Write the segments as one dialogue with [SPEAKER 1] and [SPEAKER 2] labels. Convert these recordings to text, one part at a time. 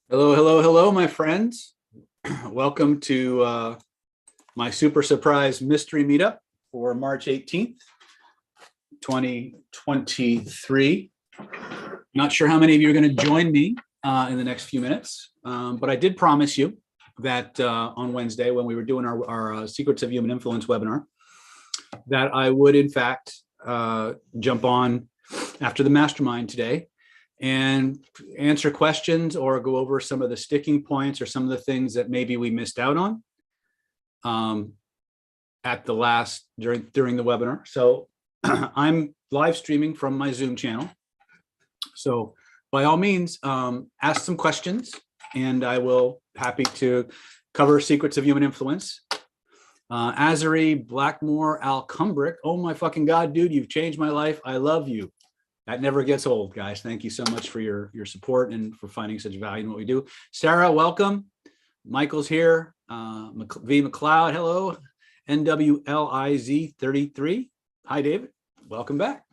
[SPEAKER 1] Hello, hello, hello, my friends. Welcome to my super surprise mystery meetup for March 18th, 2023. Not sure how many of you are going to join me in the next few minutes, but I did promise you that on Wednesday when we were doing our Secrets of Human Influence webinar, that I would in fact jump on after the mastermind today and answer questions or go over some of the sticking points or some of the things that maybe we missed out on at the last during the webinar. So I'm live streaming from my Zoom channel. So by all means, ask some questions and I will happy to cover Secrets of Human Influence. Azari, Blackmore, Al Cumbrick. Oh my fucking God, dude, you've changed my life. I love you. That never gets old, guys. Thank you so much for your support and for finding such value in what we do. Sarah, welcome. Michael's here. V. McLeod, hello. NWLIZ33. Hi, David. Welcome back.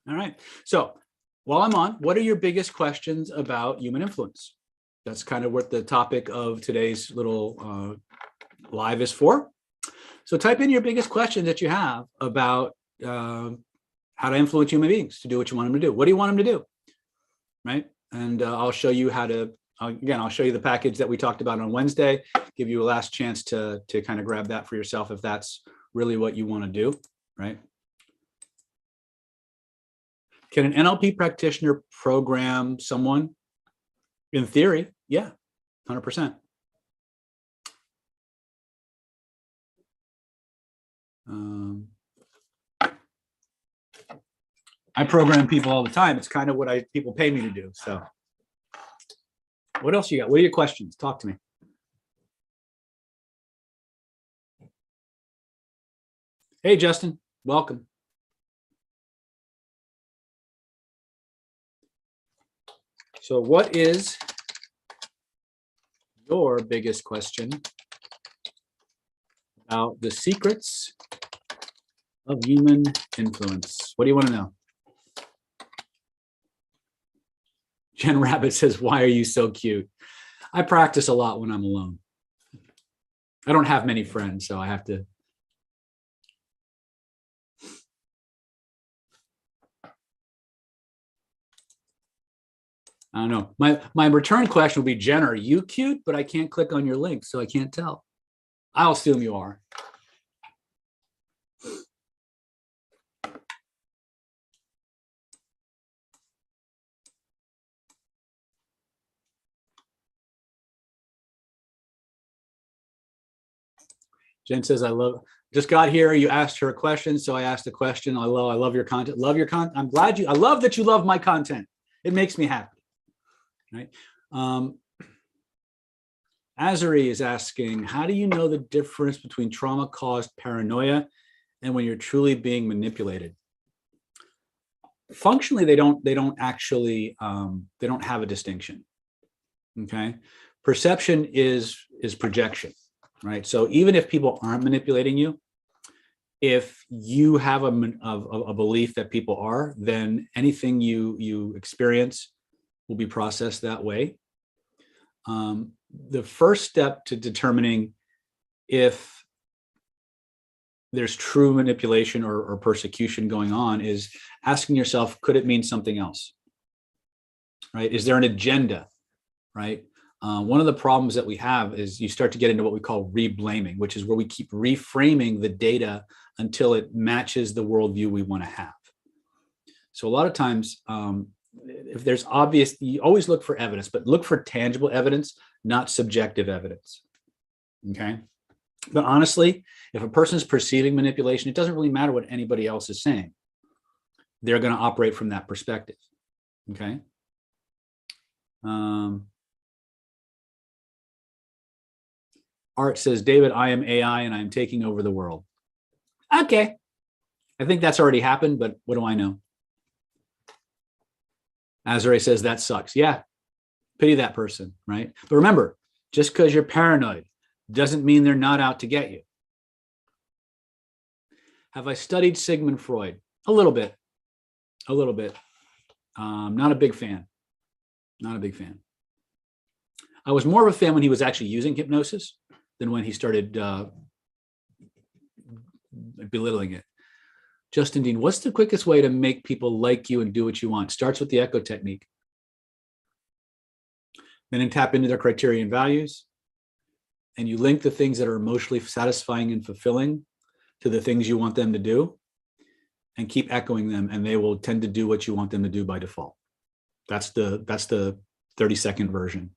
[SPEAKER 1] All right. So while I'm on, what are your biggest questions about human influence? That's kind of what the topic of today's little live is for. So type in your biggest questions that you have about how to influence human beings to do what you want them to do. What do you want them to do, right? And I'll show you how to, again, I'll show you the package that we talked about on Wednesday, give you a last chance to kind of grab that for yourself if that's really what you want to do, right? Can an NLP practitioner program someone? In theory, yeah, 100%. I program people all the time. It's kind of what people pay me to do. So what else you got? What are your questions? Talk to me. Hey, Justin, welcome. So what is your biggest question about the secrets of human influence? What do you want to know? Jen Rabbit says, why are you so cute? I practice a lot when I'm alone. I don't have many friends, so I have to. I don't know. My return question would be, Jen, are you cute? But I can't click on your link, so I can't tell. I'll assume you are. Jen says, just got here. You asked her a question, so I asked a question. I love your content. Love your content. I'm glad I love that you love my content. It makes me happy, right? Azari is asking, how do you know the difference between trauma-caused paranoia and when you're truly being manipulated? Functionally, they don't actually, they don't have a distinction, okay? Perception is projection. Right. So even if people aren't manipulating you, if you have a belief that people are, then anything you experience will be processed that way. The first step to determining if there's true manipulation or persecution going on is asking yourself, could it mean something else? Right? Is there an agenda? Right? One of the problems that we have is you start to get into what we call reblaming, which is where we keep reframing the data until it matches the worldview we want to have. So a lot of times, if there's obvious, you always look for evidence, but look for tangible evidence, not subjective evidence. Okay. But honestly, if a person is perceiving manipulation, it doesn't really matter what anybody else is saying. They're going to operate from that perspective. Okay. Art says, David, I am AI and I'm taking over the world. Okay. I think that's already happened, but what do I know? Azure says, that sucks. Yeah. Pity that person, right? But remember, just because you're paranoid doesn't mean they're not out to get you. Have I studied Sigmund Freud? A little bit. A little bit. Not a big fan. Not a big fan. I was more of a fan when he was actually using hypnosis than when he started belittling it. Justin Dean, what's the quickest way to make people like you and do what you want? Starts with the echo technique. Then tap into their criteria and values. And you link the things that are emotionally satisfying and fulfilling to the things you want them to do, and keep echoing them, and they will tend to do what you want them to do by default. That's the 30-second version.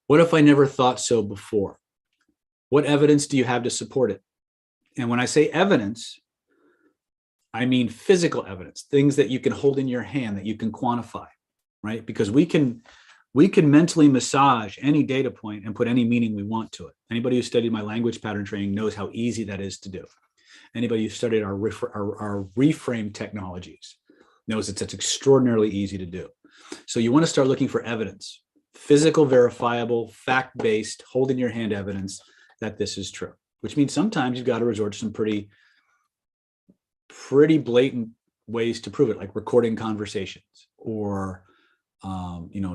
[SPEAKER 1] What if I never thought so before? What evidence do you have to support it? And when I say evidence, I mean physical evidence, things that you can hold in your hand, that you can quantify, right? Because we can mentally massage any data point and put any meaning we want to it. Anybody who studied my language pattern training knows how easy that is to do. Anybody who studied our reframe technologies knows it's extraordinarily easy to do. So you want to start looking for evidence, physical, verifiable, fact-based, hold in your hand evidence that this is true, which means sometimes you've got to resort to some pretty blatant ways to prove it, like recording conversations, or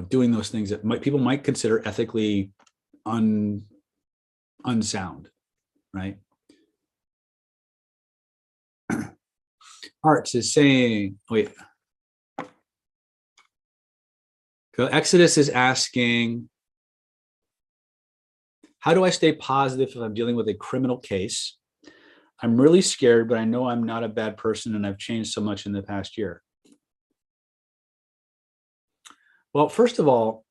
[SPEAKER 1] doing those things that people might consider ethically unsound, right? Arts is saying, wait. Exodus is asking, how do I stay positive if I'm dealing with a criminal case? I'm really scared, but I know I'm not a bad person and I've changed so much in the past year. Well, first of all,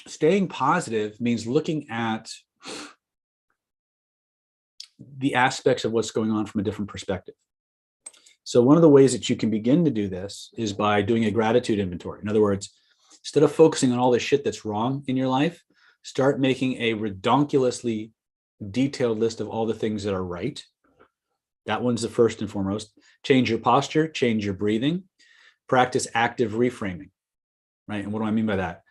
[SPEAKER 1] staying positive means looking at the aspects of what's going on from a different perspective. So one of the ways that you can begin to do this is by doing a gratitude inventory. In other words, instead of focusing on all the shit that's wrong in your life, start making a redonkulously detailed list of all the things that are right. That one's the first and foremost. Change your posture, change your breathing, practice active reframing, right? And what do I mean by that?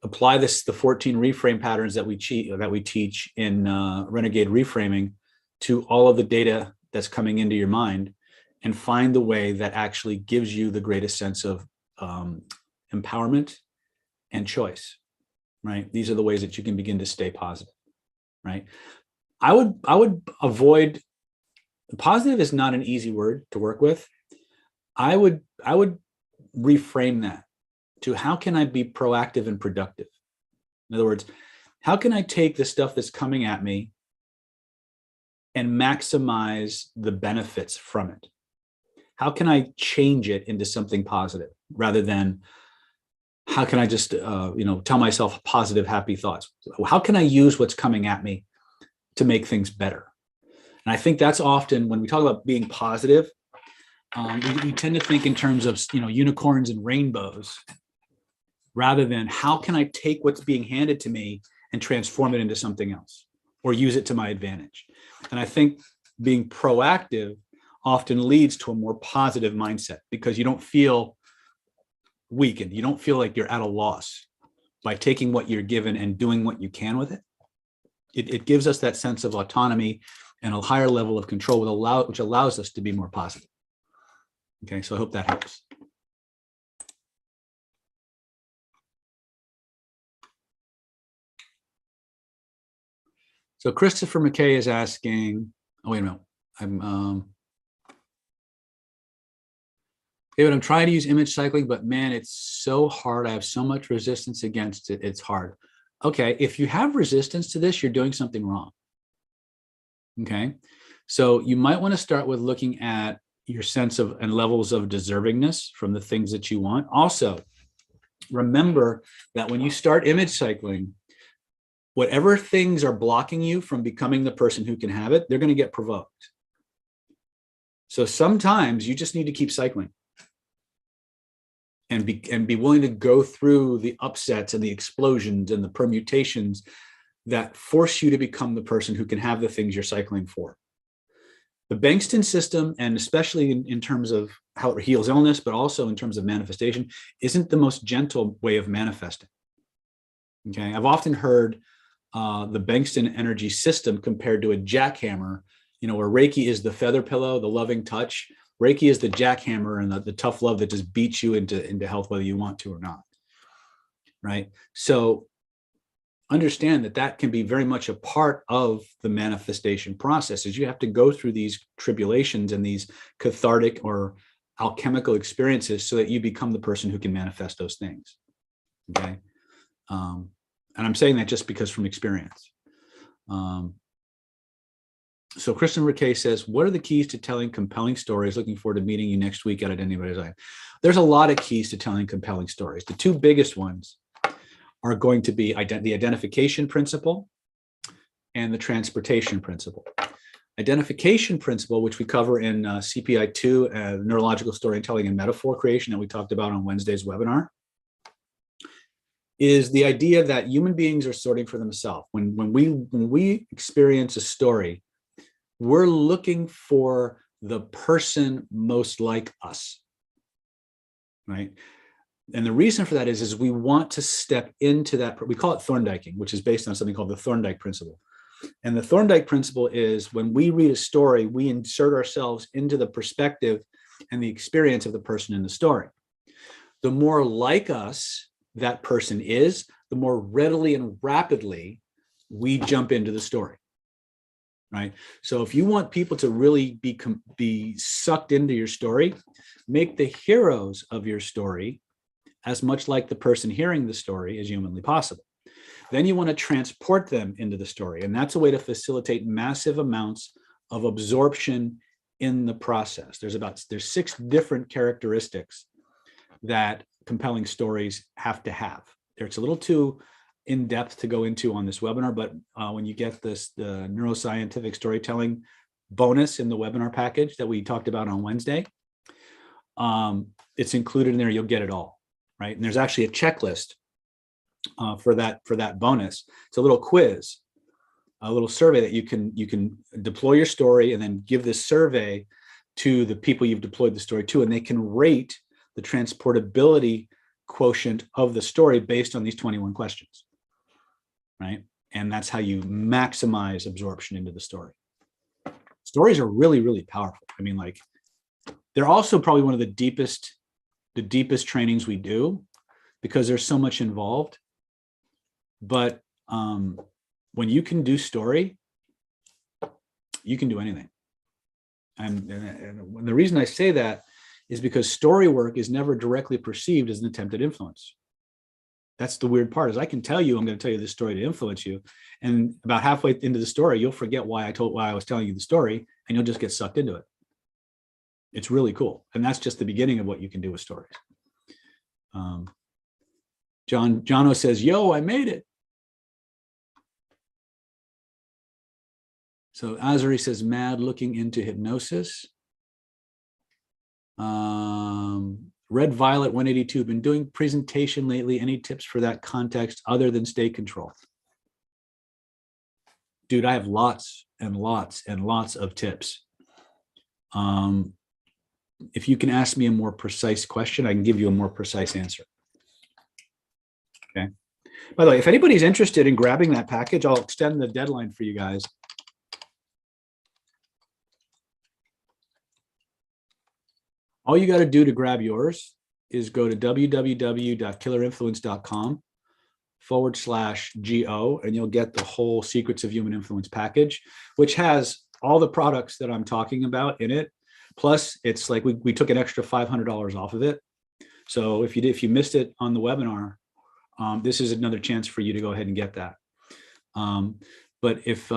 [SPEAKER 1] Apply the 14 reframe patterns that we teach in Renegade Reframing to all of the data that's coming into your mind, and find the way that actually gives you the greatest sense of empowerment and choice, right? These are the ways that you can begin to stay positive, right? I would avoid, positive is not an easy word to work with. I would reframe that to, how can I be proactive and productive? In other words, how can I take the stuff that's coming at me and maximize the benefits from it? How can I change it into something positive, rather than how can I just tell myself positive, happy thoughts? How can I use what's coming at me to make things better? And I think that's often, when we talk about being positive, we tend to think in terms of unicorns and rainbows, rather than how can I take what's being handed to me and transform it into something else, or use it to my advantage. And I think being proactive often leads to a more positive mindset, because you don't feel weakened. You don't feel like you're at a loss by taking what you're given and doing what you can with it. It gives us that sense of autonomy and a higher level of control, which allows us to be more positive. Okay, so I hope that helps. So Christopher McKay is asking, oh, wait a minute. David, I'm trying to use image cycling, but man, it's so hard. I have so much resistance against it. It's hard. Okay, if you have resistance to this, you're doing something wrong. Okay, so you might want to start with looking at your sense of and levels of deservingness from the things that you want. Also, remember that when you start image cycling, whatever things are blocking you from becoming the person who can have it, they're going to get provoked. So sometimes you just need to keep cycling and be willing to go through the upsets and the explosions and the permutations that force you to become the person who can have the things you're cycling for. The Bankston system, and especially in terms of how it heals illness, but also in terms of manifestation, isn't the most gentle way of manifesting. Okay, I've often heard the Bankston energy system compared to a jackhammer, where Reiki is the feather pillow, the loving touch, Reiki is the jackhammer and the tough love that just beats you into health, whether you want to or not. Right. So understand that can be very much a part of the manifestation process, is you have to go through these tribulations and these cathartic or alchemical experiences so that you become the person who can manifest those things. Okay. And I'm saying that just because from experience. So Kristen Riquet says, what are the keys to telling compelling stories? Looking forward to meeting you next week at Anybody's Life. There's a lot of keys to telling compelling stories. The two biggest ones are going to be the identification principle and the transportation principle. Identification principle, which we cover in CPI 2, neurological storytelling and metaphor creation, that we talked about on Wednesday's webinar, is the idea that human beings are sorting for themselves. When we experience a story, we're looking for the person most like us, right? And the reason for that is we want to step into that. We call it Thorndyking, which is based on something called the Thorndike principle. And the Thorndike principle is when we read a story, we insert ourselves into the perspective and the experience of the person in the story. The more like us that person is, the more readily and rapidly we jump into the story. Right. So if you want people to really be sucked into your story, make the heroes of your story as much like the person hearing the story as humanly possible. Then you want to transport them into the story. And that's a way to facilitate massive amounts of absorption in the process. There's 6 different characteristics that compelling stories have to have. It's a little too in depth to go into on this webinar, but when you get the neuroscientific storytelling bonus in the webinar package that we talked about on Wednesday, it's included in there. You'll get it all, right? And there's actually a checklist for that bonus. It's a little quiz, a little survey that you can deploy your story and then give this survey to the people you've deployed the story to, and they can rate the transportability quotient of the story based on these 21 questions. Right. And that's how you maximize absorption into the story. Stories are really, really powerful. I mean, like, they're also probably one of the deepest trainings we do because there's so much involved. But when you can do story, you can do anything. And the reason I say that is because story work is never directly perceived as an attempt at influence. That's the weird part, is I can tell you, I'm going to tell you this story to influence you. And about halfway into the story, you'll forget why I was telling you the story, and you'll just get sucked into it. It's really cool. And that's just the beginning of what you can do with stories. Jono says, yo, I made it. So Azari says, mad looking into hypnosis. Red Violet 182, been doing presentation lately. Any tips for that context other than stay control? Dude, I have lots and lots and lots of tips. If you can ask me a more precise question, I can give you a more precise answer. Okay. By the way, if anybody's interested in grabbing that package, I'll extend the deadline for you guys. All you got to do to grab yours is go to www.killerinfluence.com/GO, and you'll get the whole Secrets of Human Influence package, which has all the products that I'm talking about in it. Plus, it's like we took an extra $500 off of it. So if you missed it on the webinar, this is another chance for you to go ahead and get that. But if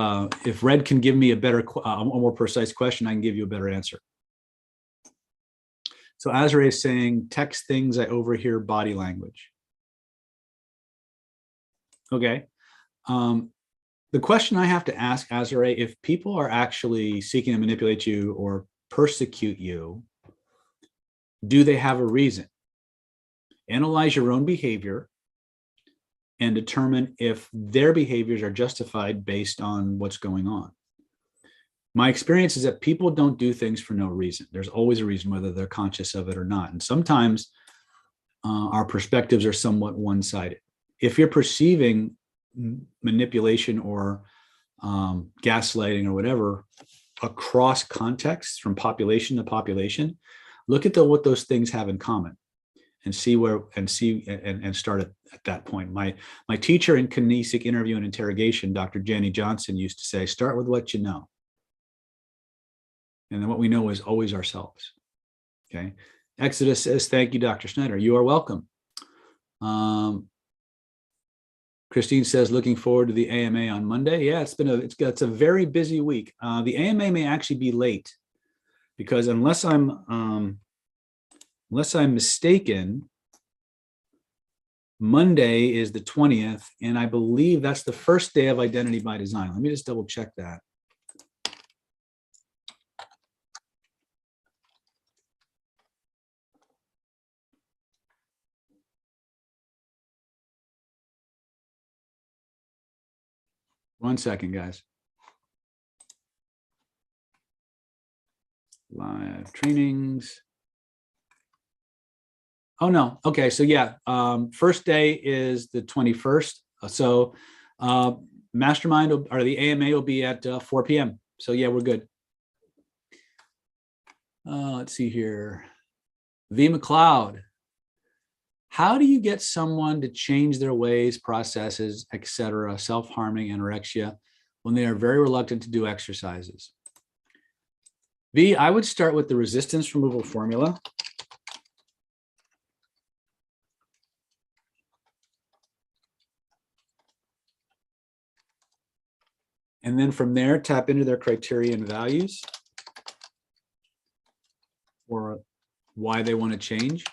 [SPEAKER 1] Red can give me a more precise question, I can give you a better answer. So Azrae is saying, text things I overhear body language. Okay. The question I have to ask Azrae, if people are actually seeking to manipulate you or persecute you, do they have a reason? Analyze your own behavior and determine if their behaviors are justified based on what's going on. My experience is that people don't do things for no reason. There's always a reason, whether they're conscious of it or not. And sometimes our perspectives are somewhat one-sided. If you're perceiving manipulation or gaslighting or whatever, across contexts from population to population, look at what those things have in common and start at that point. My teacher in kinesic interview and interrogation, Dr. Jenny Johnson, used to say, start with what you know. And then what we know is always ourselves. Okay. Exodus says, thank you, Dr. Snyder. You are welcome. Christine says, looking forward to the AMA on Monday. Yeah, it's a very busy week. The AMA may actually be late because unless I'm mistaken, Monday is the 20th, and I believe that's the first day of Identity by Design. Let me just double check that. One second, guys. Live trainings. Oh, no. Okay. So yeah, first day is the 21st. So Mastermind or the AMA will be at 4 p.m. So yeah, we're good. Let's see here. V. McLeod. How do you get someone to change their ways, processes, etc., self-harming, anorexia, when they are very reluctant to do exercises? V, I would start with the resistance removal formula. And then from there, tap into their criteria and values or why they want to change.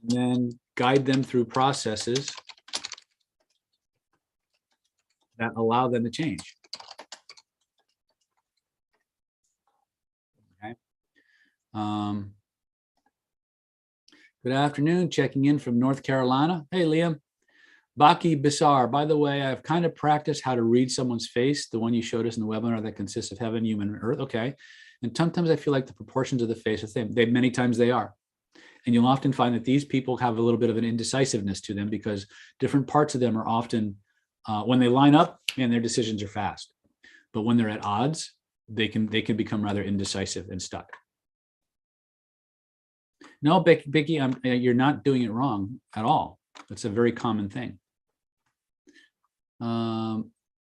[SPEAKER 1] And then guide them through processes that allow them to change. Okay. Good afternoon, checking in from North Carolina. Hey, Liam. Baki Bisar, by the way, I've kind of practiced how to read someone's face, the one you showed us in the webinar that consists of heaven, human, and earth. Okay. And sometimes I feel like the proportions of the face are the same. Many times they are. And you'll often find that these people have a little bit of an indecisiveness to them because different parts of them are often, when they line up, and their decisions are fast. But when they're at odds, they can become rather indecisive and stuck. No, Becky, you're not doing it wrong at all. It's a very common thing.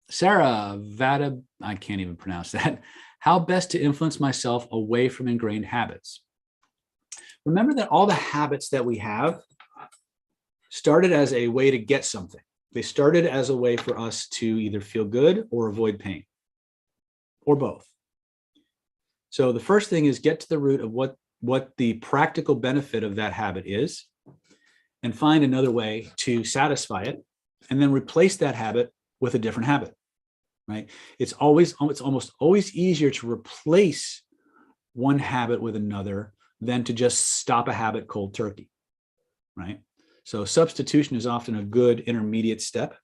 [SPEAKER 1] Sarah Vada, I can't even pronounce that. How best to influence myself away from ingrained habits? Remember that all the habits that we have started as a way to get something. They started as a way for us to either feel good or avoid pain, or both. So the first thing is get to the root of what the practical benefit of that habit is, and find another way to satisfy it, and then replace that habit with a different habit, right? It's almost always easier to replace one habit with another than to just stop a habit cold turkey, right? So substitution is often a good intermediate step,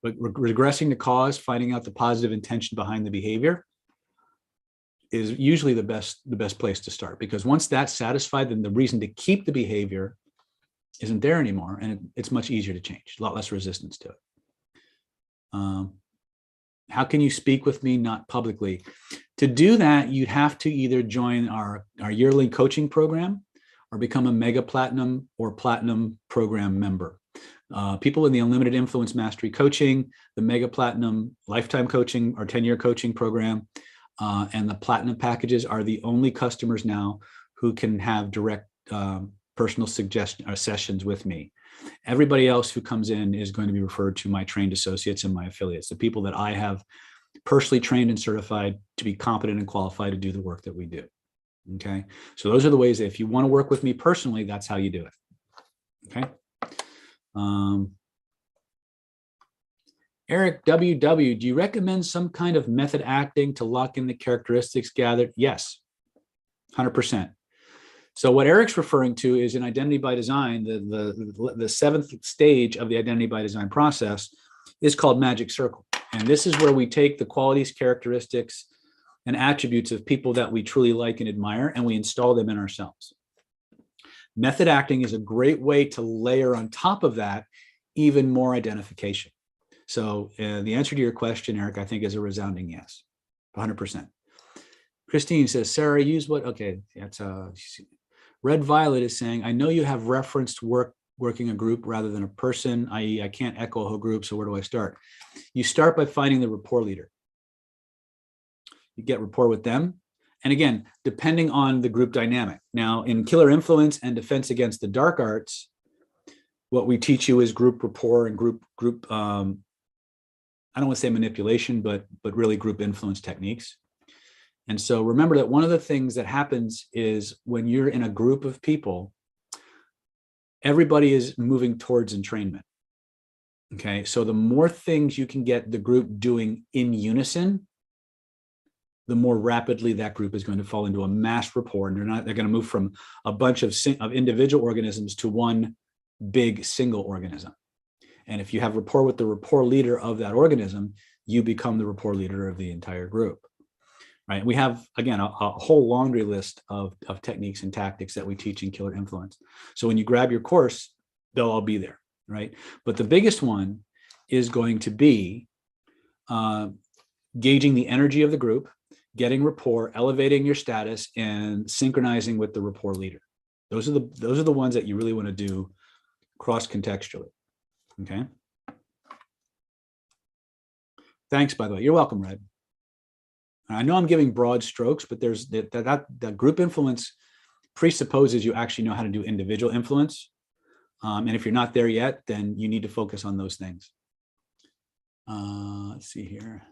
[SPEAKER 1] but regressing the cause, finding out the positive intention behind the behavior is usually the best place to start, because once that's satisfied, then the reason to keep the behavior isn't there anymore, and it's much easier to change, a lot less resistance to it. How can you speak with me not publicly? To do that, you'd have to either join our yearly coaching program or become a mega platinum or platinum program member. People in the Unlimited Influence Mastery Coaching, the mega platinum lifetime coaching or 10-year coaching program, and the platinum packages are the only customers now who can have direct personal suggestion or sessions with me. Everybody else who comes in is going to be referred to my trained associates and my affiliates, the people that I have personally trained and certified to be competent and qualified to do the work that we do. Okay. So those are the ways that if you want to work with me personally, that's how you do it. Okay. Eric WW, do you recommend some kind of method acting to lock in the characteristics gathered? Yes, 100%. So what Eric's referring to is in Identity by Design, the seventh stage of the Identity by Design process is called Magic Circle. And this is where we take the qualities, characteristics, and attributes of people that we truly like and admire, and we install them in ourselves. Method acting is a great way to layer on top of that even more identification. So the answer to your question, Eric, I think is a resounding yes, 100%. Christine says, Sarah, use what? Okay, that's Red Violet is saying, I know you have referenced working a group rather than a person, i.e. I can't echo a whole group, so where do I start? You start by finding the rapport leader. You get rapport with them. And again, depending on the group dynamic. Now, in Killer Influence and Defense Against the Dark Arts, what we teach you is group rapport and group I don't want to say manipulation, but really group influence techniques. And so remember that one of the things that happens is when you're in a group of people, everybody is moving towards entrainment. Okay, so the more things you can get the group doing in unison, the more rapidly that group is going to fall into a mass rapport, and they're going to move from a bunch of individual organisms to one big single organism. And if you have rapport with the rapport leader of that organism, you become the rapport leader of the entire group. Right? We have, again, a whole laundry list of techniques and tactics that we teach in Killer Influence. So when you grab your course, they'll all be there, right? But the biggest one is going to be gauging the energy of the group, getting rapport, elevating your status, and synchronizing with the rapport leader. Those are the ones that you really want to do cross-contextually. Okay. Thanks, by the way. You're welcome, Red. I know I'm giving broad strokes, but there's that group influence presupposes you actually know how to do individual influence. And if you're not there yet, then you need to focus on those things. Let's see here.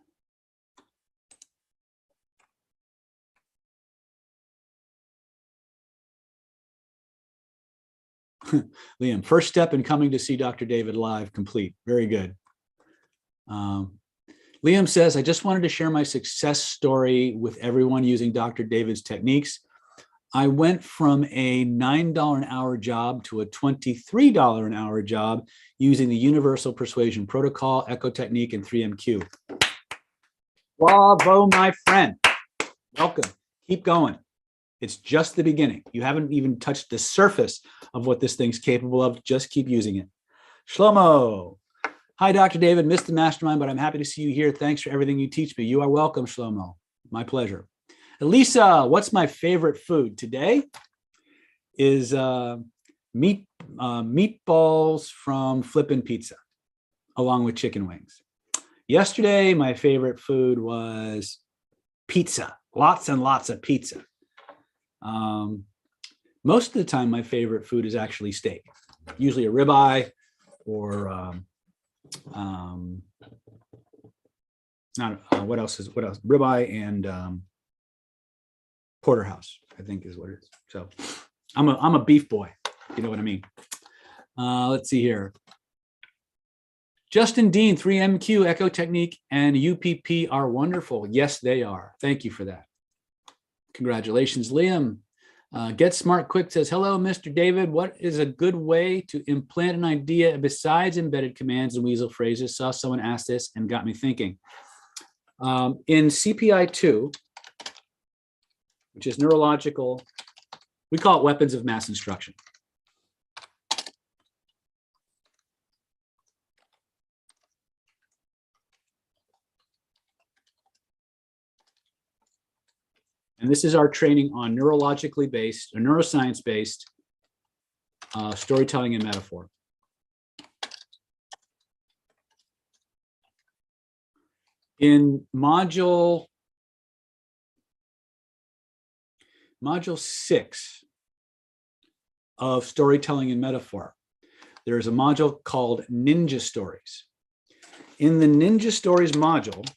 [SPEAKER 1] Liam, first step in coming to see Dr. David live complete. Very good. Liam says, I just wanted to share my success story with everyone using Dr. David's techniques. I went from a $9 an hour job to a $23 an hour job using the Universal Persuasion Protocol, Echo Technique, and 3MQ. Bravo, my friend. Welcome. Keep going. It's just the beginning. You haven't even touched the surface of what this thing's capable of. Just keep using it. Shlomo. Hi, Dr. David. Missed the mastermind, but I'm happy to see you here. Thanks for everything you teach me. You are welcome, Shlomo. My pleasure. Elisa, what's my favorite food? Today is meatballs from Flippin' Pizza, along with chicken wings. Yesterday, my favorite food was pizza. Lots and lots of pizza. Most of the time, my favorite food is actually steak. Usually a ribeye or what else? Ribeye and porterhouse, I think is what it is. So I'm a beef boy. You know what I mean? Let's see here. Justin Dean, 3MQ, Echo Technique, and UPP are wonderful. Yes, they are. Thank you for that. Congratulations, Liam. Get Smart Quick says, hello, Mr. David. What is a good way to implant an idea besides embedded commands and weasel phrases? Saw someone ask this and got me thinking. In CPI 2, which is neurological, we call it weapons of mass instruction. And this is our training on neurologically based or neuroscience-based storytelling and metaphor. In module 6 of storytelling and metaphor, there is a module called Ninja Stories. In the Ninja Stories module,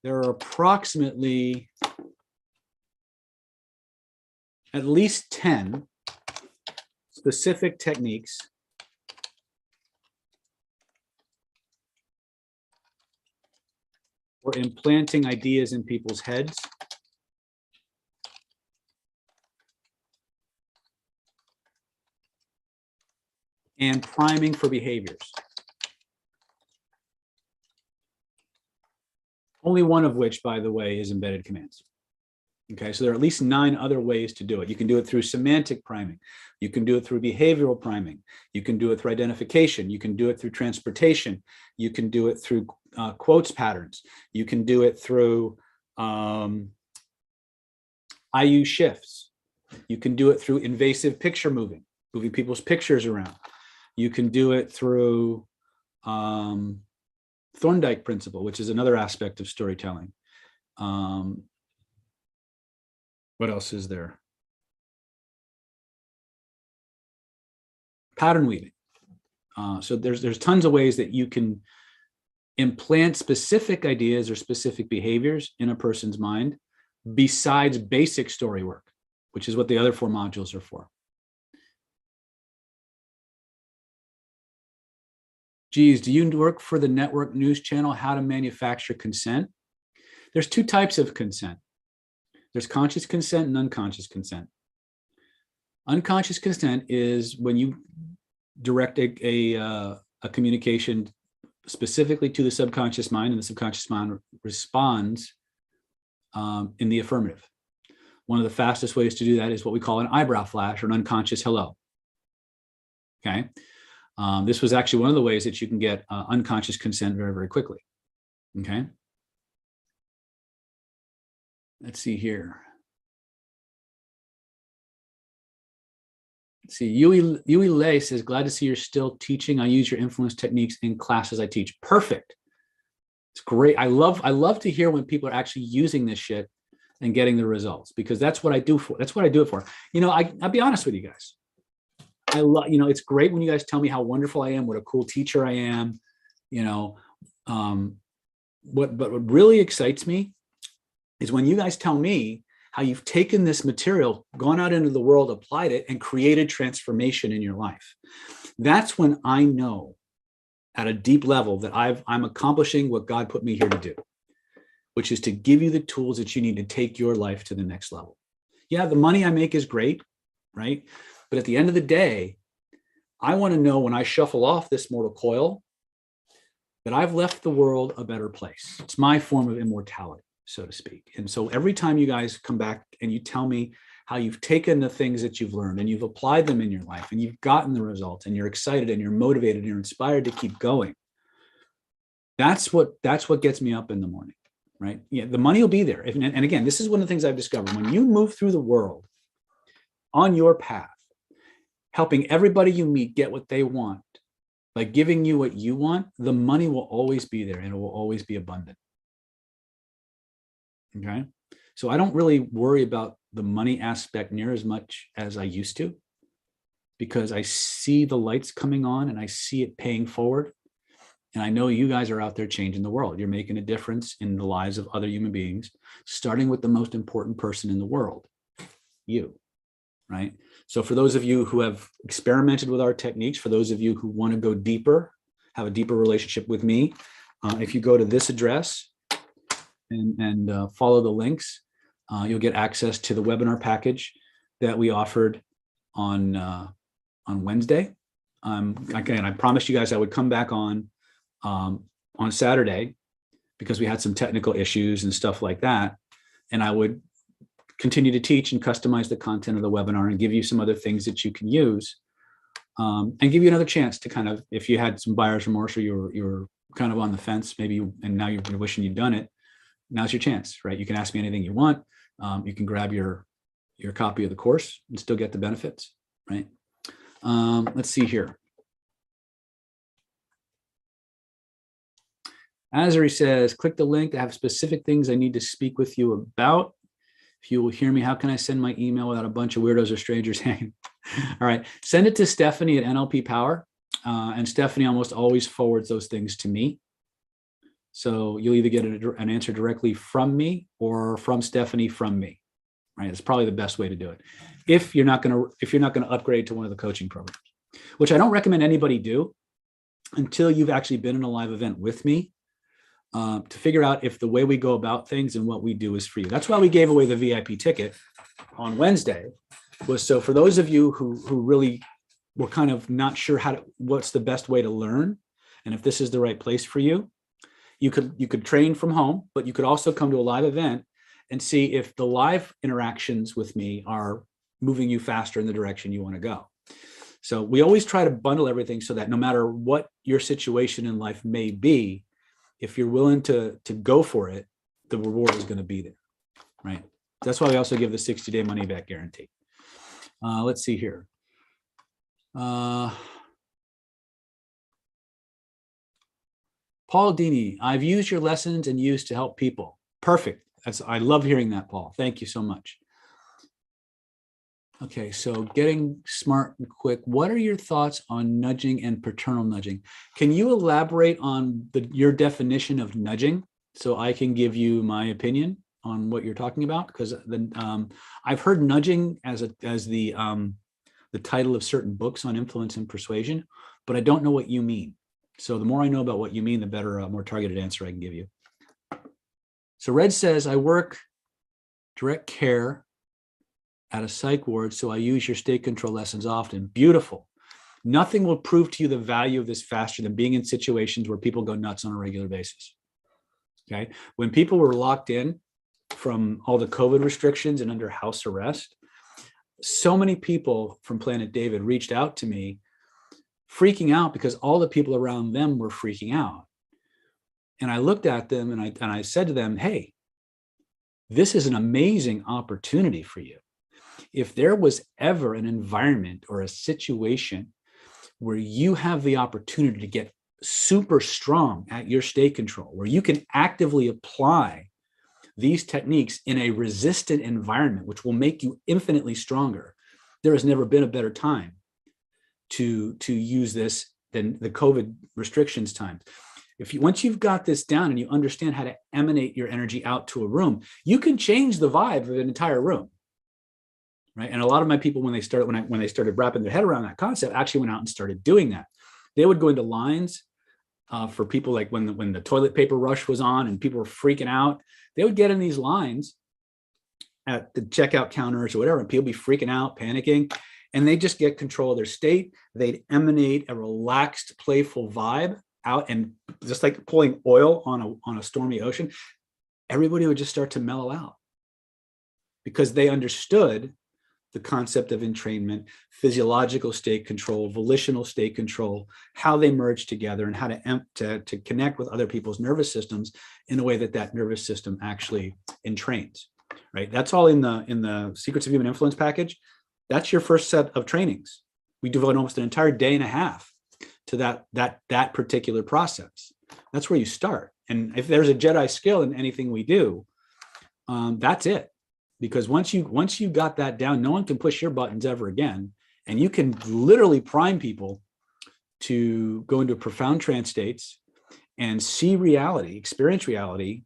[SPEAKER 1] there are approximately at least 10 specific techniques for implanting ideas in people's heads and priming for behaviors. Only one of which, by the way, is embedded commands. Okay, so there are at least 9 other ways to do it. You can do it through semantic priming. You can do it through behavioral priming. You can do it through identification. You can do it through transportation. You can do it through quotes patterns. You can do it through IU shifts. You can do it through invasive picture moving people's pictures around. You can do it through Thorndike principle, which is another aspect of storytelling. What else is there? Pattern weaving. So there's tons of ways that you can implant specific ideas or specific behaviors in a person's mind besides basic story work, which is what the other 4 modules are for. Geez, do you work for the network news channel, How to Manufacture Consent? There's 2 types of consent. There's conscious consent and unconscious consent. Unconscious consent is when you direct a communication specifically to the subconscious mind, and the subconscious mind responds in the affirmative. One of the fastest ways to do that is what we call an eyebrow flash or an unconscious hello. Okay. This was actually one of the ways that you can get unconscious consent very, very quickly. Okay. Let's see here. Let's see. Yui Lei says, glad to see you're still teaching. I use your influence techniques in classes I teach. Perfect. It's great. I love to hear when people are actually using this shit and getting the results, because that's what I do for. That's what I do it for. You know, I'll be honest with you guys. I love, you know, it's great when you guys tell me how wonderful I am, what a cool teacher I am, you know. But what really excites me is when you guys tell me how you've taken this material, gone out into the world, applied it, and created transformation in your life. That's when I know at a deep level that I'm accomplishing what God put me here to do, which is to give you the tools that you need to take your life to the next level. Yeah, the money I make is great, right? But at the end of the day, I want to know when I shuffle off this mortal coil that I've left the world a better place. It's my form of immortality, so to speak. And so every time you guys come back and you tell me how you've taken the things that you've learned and you've applied them in your life and you've gotten the results and you're excited and you're motivated and you're inspired to keep going, that's what gets me up in the morning, right? Yeah, the money will be there. And again, this is one of the things I've discovered. When you move through the world on your path, helping everybody you meet get what they want, by giving you what you want, the money will always be there and it will always be abundant. Okay. So I don't really worry about the money aspect near as much as I used to, because I see the lights coming on and I see it paying forward. And I know you guys are out there changing the world. You're making a difference in the lives of other human beings, starting with the most important person in the world, you, right? So for those of you who have experimented with our techniques, for those of you who want to go deeper, have a deeper relationship with me, if you go to this address and follow the links, you'll get access to the webinar package that we offered on Wednesday. Again, I promised you guys I would come back on Saturday because we had some technical issues and stuff like that, and I would continue to teach and customize the content of the webinar and give you some other things that you can use, and give you another chance to kind of, if you had some buyer's remorse or you're kind of on the fence, maybe, and now you're wishing you'd done it, now's your chance, right? You can ask me anything you want. You can grab your copy of the course and still get the benefits, right? Let's see here. Azari says, click the link. I have specific things I need to speak with you about. If you will hear me, how can I send my email without a bunch of weirdos or strangers hanging? All right, send it to Stephanie at NLP Power. And Stephanie almost always forwards those things to me. So you'll either get an answer directly from me or from Stephanie from me, right? It's probably the best way to do it. If you're not going to upgrade to one of the coaching programs, which I don't recommend anybody do until you've actually been in a live event with me, to figure out if the way we go about things and what we do is for you. That's why we gave away the VIP ticket on Wednesday, was so for those of you who really were kind of not sure what's the best way to learn, and if this is the right place for you, you could train from home, but you could also come to a live event and see if the live interactions with me are moving you faster in the direction you want to go. So we always try to bundle everything so that no matter what your situation in life may be, if you're willing to go for it, the reward is going to be there, right? That's why we also give the 60-day money back guarantee. Let's see here. Paul Dini, I've used your lessons and used to help people. Perfect. I love hearing that, Paul. Thank you so much. Okay, so getting smart and quick. What are your thoughts on nudging and paternal nudging? Can you elaborate on your definition of nudging so I can give you my opinion on what you're talking about? Because I've heard nudging as the title of certain books on influence and persuasion, but I don't know what you mean. So the more I know about what you mean, the better, more targeted answer I can give you. So Red says, I work direct care at a psych ward, so I use your state control lessons often. Beautiful. Nothing will prove to you the value of this faster than being in situations where people go nuts on a regular basis. Okay. When people were locked in from all the COVID restrictions and under house arrest, so many people from Planet David reached out to me freaking out because all the people around them were freaking out. And I looked at them and I said to them, hey, this is an amazing opportunity for you. If there was ever an environment or a situation where you have the opportunity to get super strong at your state control, where you can actively apply these techniques in a resistant environment, which will make you infinitely stronger, there has never been a better time to use this than the COVID restrictions times. Once you've got this down and you understand how to emanate your energy out to a room, you can change the vibe of an entire room, right? And a lot of my people, when they started wrapping their head around that concept, actually went out and started doing that. They would go into lines for people, like when the toilet paper rush was on and people were freaking out, they would get in these lines at the checkout counters or whatever, and people be freaking out, panicking, and they just get control of their state. They'd emanate a relaxed, playful vibe out, and just like pulling oil on a stormy ocean, everybody would just start to mellow out because they understood the concept of entrainment, physiological state control, volitional state control, how they merge together, and how to connect with other people's nervous systems in a way that nervous system actually entrains, right? That's all in the Secrets of Human Influence package. That's your first set of trainings. We devote almost an entire day and a half to that particular process. That's where you start. And if there's a Jedi skill in anything we do, that's it. Because once you got that down, no one can push your buttons ever again. And you can literally prime people to go into profound trance states and see reality, experience reality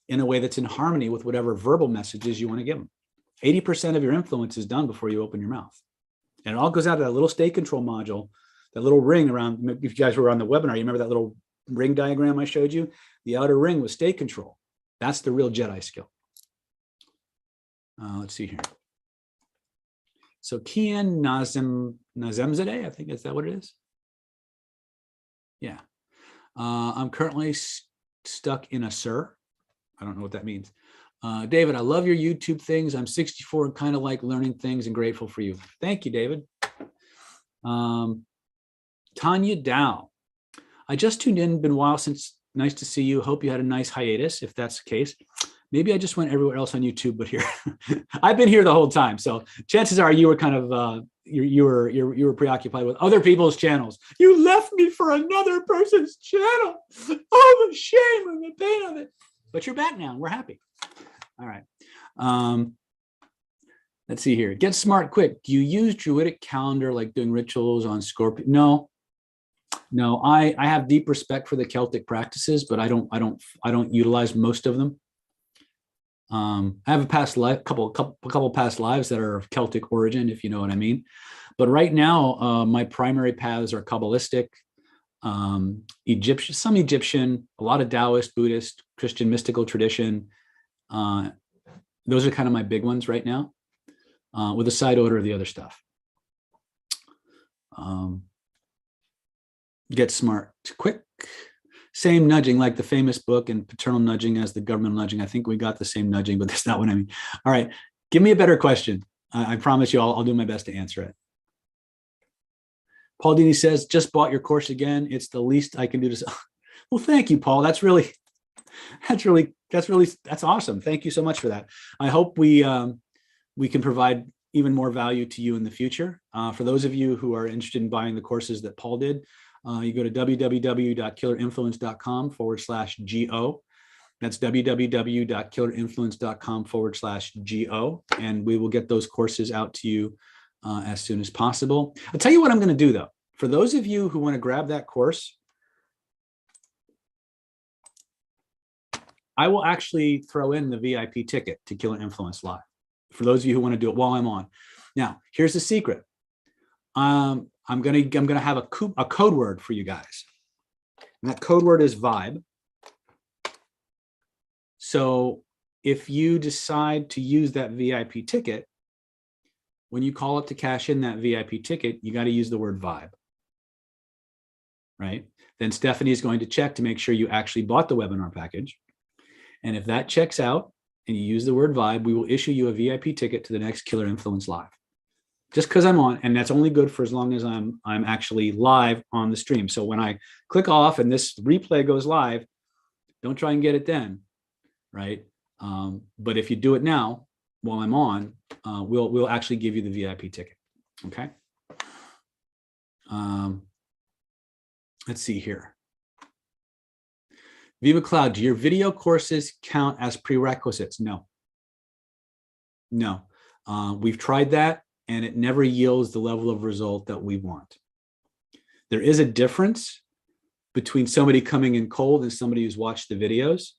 [SPEAKER 1] in a way that's in harmony with whatever verbal messages you want to give them. 80% of your influence is done before you open your mouth. And it all goes out of that little state control module, that little ring around. If you guys were on the webinar, you remember that little ring diagram I showed you? The outer ring was state control. That's the real Jedi skill. Let's see here. So Kian Nazemzadeh, I think, is that what it is? Yeah. I'm currently stuck in a SIR. I don't know what that means. David, I love your YouTube things. I'm 64 and kind of like learning things and grateful for you. Thank you, David. Tanya Dow. I just tuned in. Been a while since. Nice to see you. Hope you had a nice hiatus, if that's the case. Maybe I just went everywhere else on YouTube, but here I've been here the whole time. So chances are you were kind of you were preoccupied with other people's channels. You left me for another person's channel. Oh, the shame and the pain of it. But you're back now, and we're happy. All right. Let's see here. Get smart quick. Do you use Druidic calendar like doing rituals on Scorpio? No. I have deep respect for the Celtic practices, but I don't utilize most of them. I have a past life, couple past lives that are of Celtic origin, if you know what I mean. But right now, my primary paths are Kabbalistic, Egyptian, some Egyptian, a lot of Taoist, Buddhist, Christian mystical tradition. Those are kind of my big ones right now, with a side order of the other stuff. Get smart quick. Same nudging, like the famous book and paternal nudging as the government nudging. I think we got the same nudging, but that's not what I mean. All right, give me a better question. I promise you, I'll do my best to answer it. Paul Dini says, just bought your course again. It's the least I can do to. Well, thank you, Paul. That's awesome. Thank you so much for that. I hope we can provide even more value to you in the future. For those of you who are interested in buying the courses that Paul did, you go to www.killerinfluence.com/GO. That's www.killerinfluence.com/GO. And we will get those courses out to you as soon as possible. I'll tell you what I'm going to do, though. For those of you who want to grab that course, I will actually throw in the VIP ticket to Killer Influence Live. For those of you who want to do it while I'm on. Now, here's the secret. I'm gonna have a code word for you guys. And that code word is vibe. So if you decide to use that VIP ticket, when you call up to cash in that VIP ticket, you got to use the word vibe, right? Then Stephanie is going to check to make sure you actually bought the webinar package. And if that checks out and you use the word vibe, we will issue you a VIP ticket to the next Killer Influence Live. Just because I'm on, and that's only good for as long as I'm actually live on the stream. So when I click off and this replay goes live, don't try and get it then, right? But if you do it now while I'm on, we'll actually give you the VIP ticket. Okay. Let's see here. Viva Cloud, do your video courses count as prerequisites? No. No. We've tried that, and it never yields the level of result that we want. There is a difference between somebody coming in cold and somebody who's watched the videos,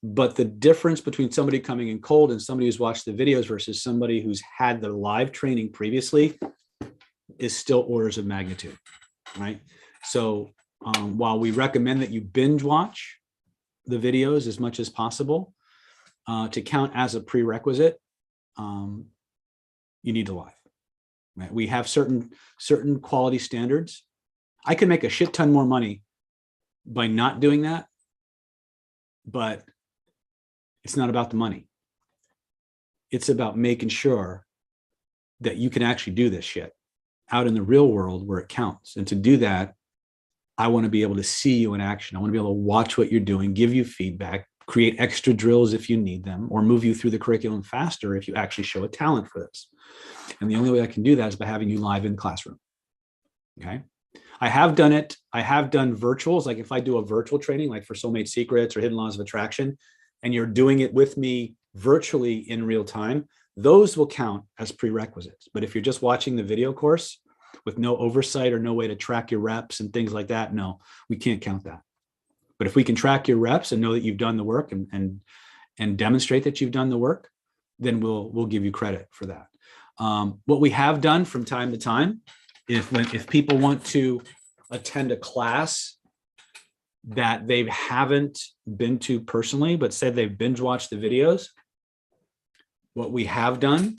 [SPEAKER 1] but the difference between somebody coming in cold and somebody who's watched the videos versus somebody who's had the live training previously is still orders of magnitude, right? So while we recommend that you binge watch the videos as much as possible to count as a prerequisite, you need to live. Right? We have certain quality standards. I could make a shit ton more money by not doing that, but it's not about the money. It's about making sure that you can actually do this shit out in the real world where it counts. And to do that, I want to be able to see you in action. I want to be able to watch what you're doing, give you feedback, create extra drills if you need them, or move you through the curriculum faster if you actually show a talent for this. And the only way I can do that is by having you live in the classroom. Okay. I have done it. I have done virtuals. Like if I do a virtual training, like for Soulmate Secrets or Hidden Laws of Attraction, and you're doing it with me virtually in real time, those will count as prerequisites. But if you're just watching the video course with no oversight or no way to track your reps and things like that, no, we can't count that. But if we can track your reps and know that you've done the work and demonstrate that you've done the work, then we'll give you credit for that. What we have done from time to time, if people want to attend a class that they haven't been to personally, but said they've binge watched the videos, what we have done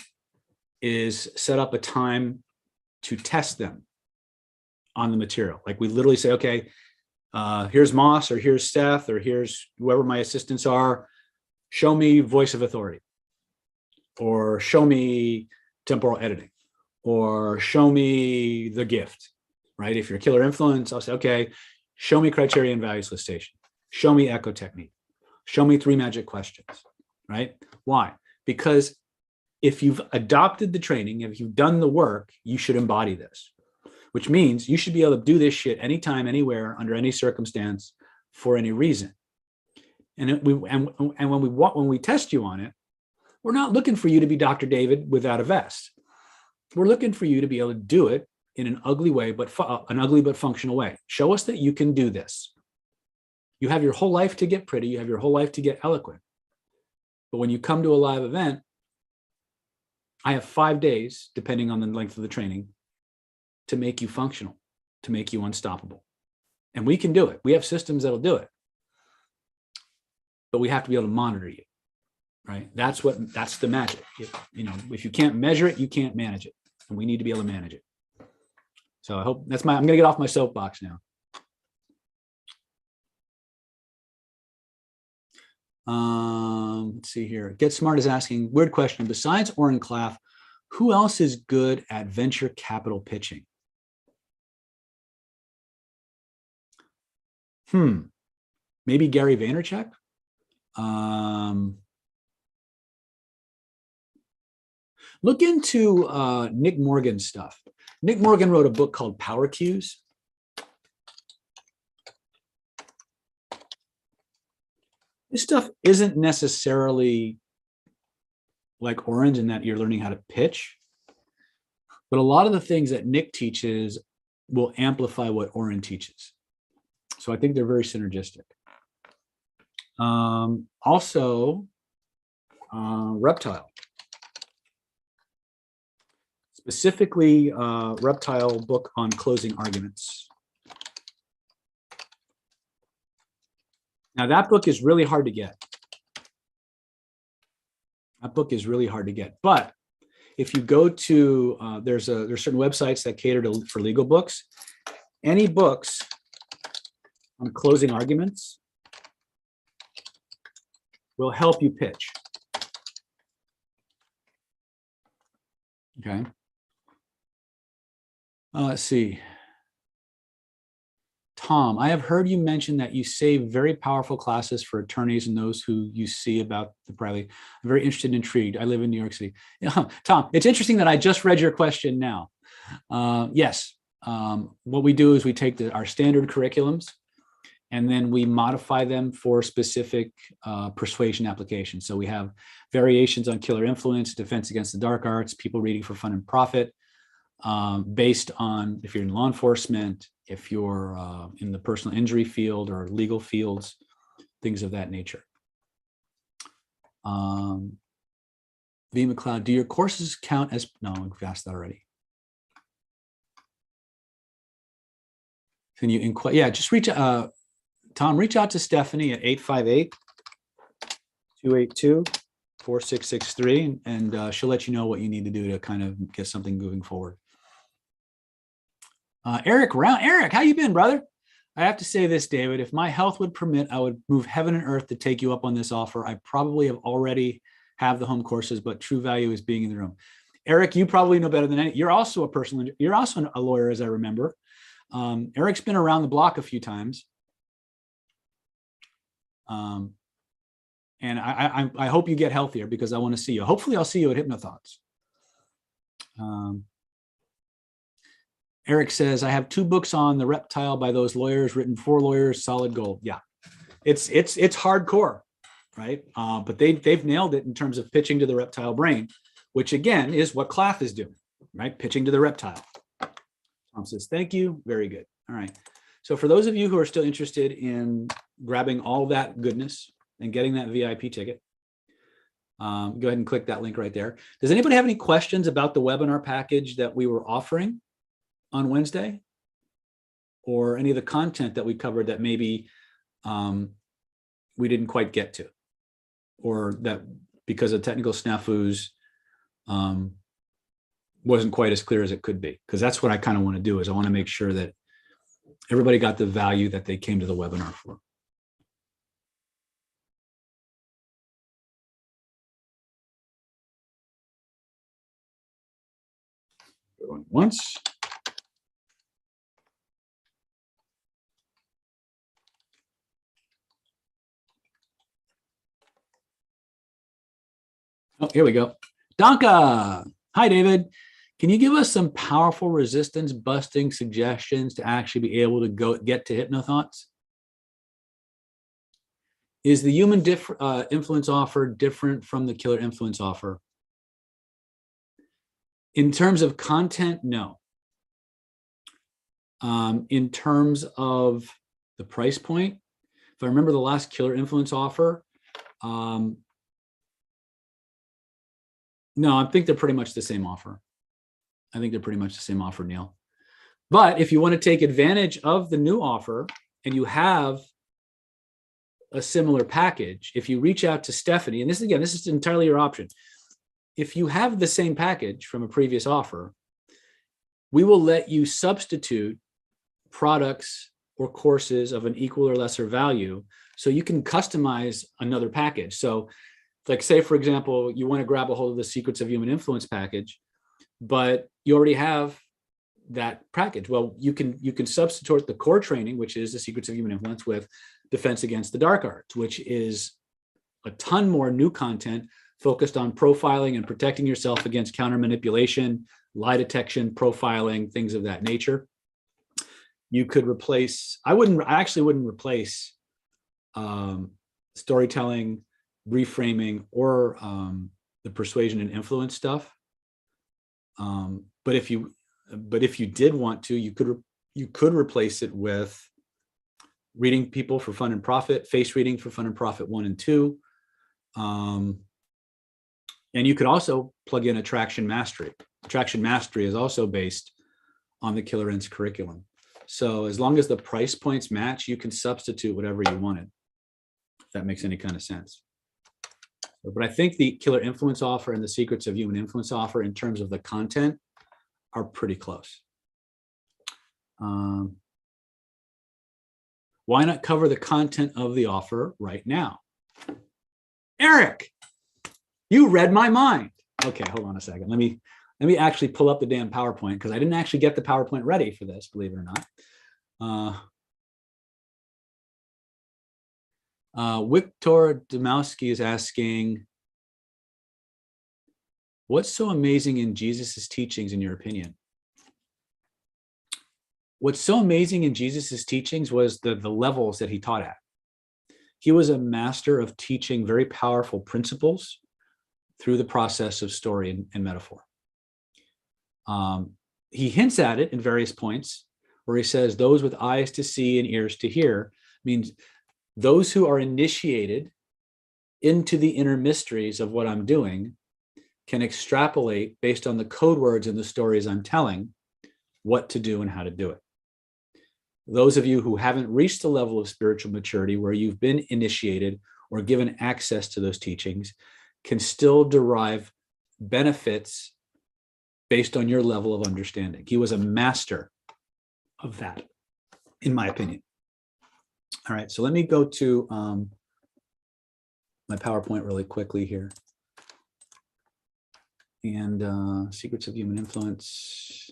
[SPEAKER 1] is set up a time to test them on the material. Like we literally say, okay, here's Moss or here's Seth or here's whoever my assistants are. Show me voice of authority, or show me temporal editing, or show me the gift, right? If you're a Killer Influence, I'll say, okay, show me criteria and value solicitation. Show me echo technique. Show me 3 magic questions, right? Why? Because if you've adopted the training, if you've done the work, you should embody this, which means you should be able to do this shit anytime, anywhere, under any circumstance, for any reason. And when we test you on it, we're not looking for you to be Dr. David without a vest. We're looking for you to be able to do it in an ugly way, but an ugly but functional way. Show us that you can do this. You have your whole life to get pretty. You have your whole life to get eloquent. But when you come to a live event, I have 5 days, depending on the length of the training, to make you functional, to make you unstoppable. And we can do it. We have systems that'll do it. But we have to be able to monitor you, right? That's the magic. If you can't measure it, you can't manage it. And we need to be able to manage it. So I hope I'm going to get off my soapbox now. Let's see here. Get Smart is asking, weird question. Besides Oren Klaff, who else is good at venture capital pitching? Maybe Gary Vaynerchuk. Look into Nick Morgan's stuff. Nick Morgan wrote a book called Power Cues. This stuff isn't necessarily like Orange in that you're learning how to pitch, but a lot of the things that Nick teaches will amplify what Oren teaches. So I think they're very synergistic. Also, Reptile. Specifically, Reptile book on closing arguments. Now that book is really hard to get. That book is really hard to get. But if you go to, there's certain websites that cater for legal books. Any books on closing arguments will help you pitch. Okay. Let's see. Tom, I have heard you mention that you save very powerful classes for attorneys and those who you see about the privately. I'm very interested and intrigued. I live in New York City. Tom, it's interesting that I just read your question now. Yes. What we do is we take our standard curriculums and then we modify them for specific persuasion applications. So we have variations on killer influence, defense against the dark arts, people reading for fun and profit, based on if you're in law enforcement, if you're in the personal injury field or legal fields, things of that nature. V. McLeod, do your courses count as, no, we've asked that already. Can you inquire? Yeah, just reach out, Tom, reach out to Stephanie at 858-282-4663, and she'll let you know what you need to do to kind of get something moving forward. Eric, how you been, brother? I have to say this, David, if my health would permit, I would move heaven and earth to take you up on this offer. I probably have already have the home courses, but true value is being in the room. Eric, you probably know better than any. You're also a person. You're also a lawyer, as I remember. Eric's been around the block a few times. And I hope you get healthier because I want to see you. Hopefully I'll see you at HypnoThoughts. Eric says, I have 2 books on the Reptile by those lawyers, written for lawyers, solid gold. Yeah, it's hardcore, right? But they've nailed it in terms of pitching to the reptile brain, which again is what Klaff is doing, right? Pitching to the reptile. Tom says, thank you. Very good. All right. So for those of you who are still interested in grabbing all that goodness and getting that VIP ticket, go ahead and click that link right there. Does anybody have any questions about the webinar package that we were offering on Wednesday, or any of the content that we covered that maybe we didn't quite get to, or that because of technical snafus wasn't quite as clear as it could be? Because that's what I kind of want to do, is I want to make sure that everybody got the value that they came to the webinar for. Going once. Oh, here we go. Donka. Hi, David. Can you give us some powerful resistance busting suggestions to actually be able to get to HypnoThoughts? Is the human influence offer different from the killer influence offer? In terms of content, no. In terms of the price point, if I remember the last killer influence offer, no, I think they're pretty much the same offer. I think they're pretty much the same offer, Neil. But if you want to take advantage of the new offer and you have a similar package, if you reach out to Stephanie, and this is entirely your option. If you have the same package from a previous offer, we will let you substitute products or courses of an equal or lesser value So you can customize another package. So like say, for example, you want to grab a hold of the Secrets of Human Influence package, but you already have that package. Well, you can substitute the core training, which is the Secrets of Human Influence, with Defense Against the Dark Arts, which is a ton more new content focused on profiling and protecting yourself against counter manipulation, lie detection, profiling, things of that nature. You could replace, I actually wouldn't replace storytelling, reframing, or the persuasion and influence stuff. But if you did want to, you could replace it with reading people for fun and profit, face reading for fun and profit 1 and 2. And you could also plug in Attraction Mastery. Attraction Mastery is also based on the Killer Ants curriculum. So as long as the price points match, you can substitute whatever you wanted, if that makes any kind of sense. But I think the Killer Influence offer and the Secrets of Human Influence offer, in terms of the content, are pretty close. Why not cover the content of the offer right now? Eric, you read my mind. Okay, hold on a second. Let me actually pull up the damn PowerPoint, because I didn't actually get the PowerPoint ready for this, believe it or not. Victor Domowski is asking, what's so amazing in Jesus's teachings, in your opinion? What's so amazing in Jesus's teachings was the levels that he taught at. He was a master of teaching very powerful principles through the process of story and metaphor. He hints at it in various points where he says, those with eyes to see and ears to hear, means those who are initiated into the inner mysteries of what I'm doing can extrapolate based on the code words in the stories I'm telling what to do and how to do it. Those of you who haven't reached the level of spiritual maturity where you've been initiated or given access to those teachings can still derive benefits based on your level of understanding. He was a master of that, in my opinion. All right, so let me go to my PowerPoint really quickly here. And Secrets of Human Influence.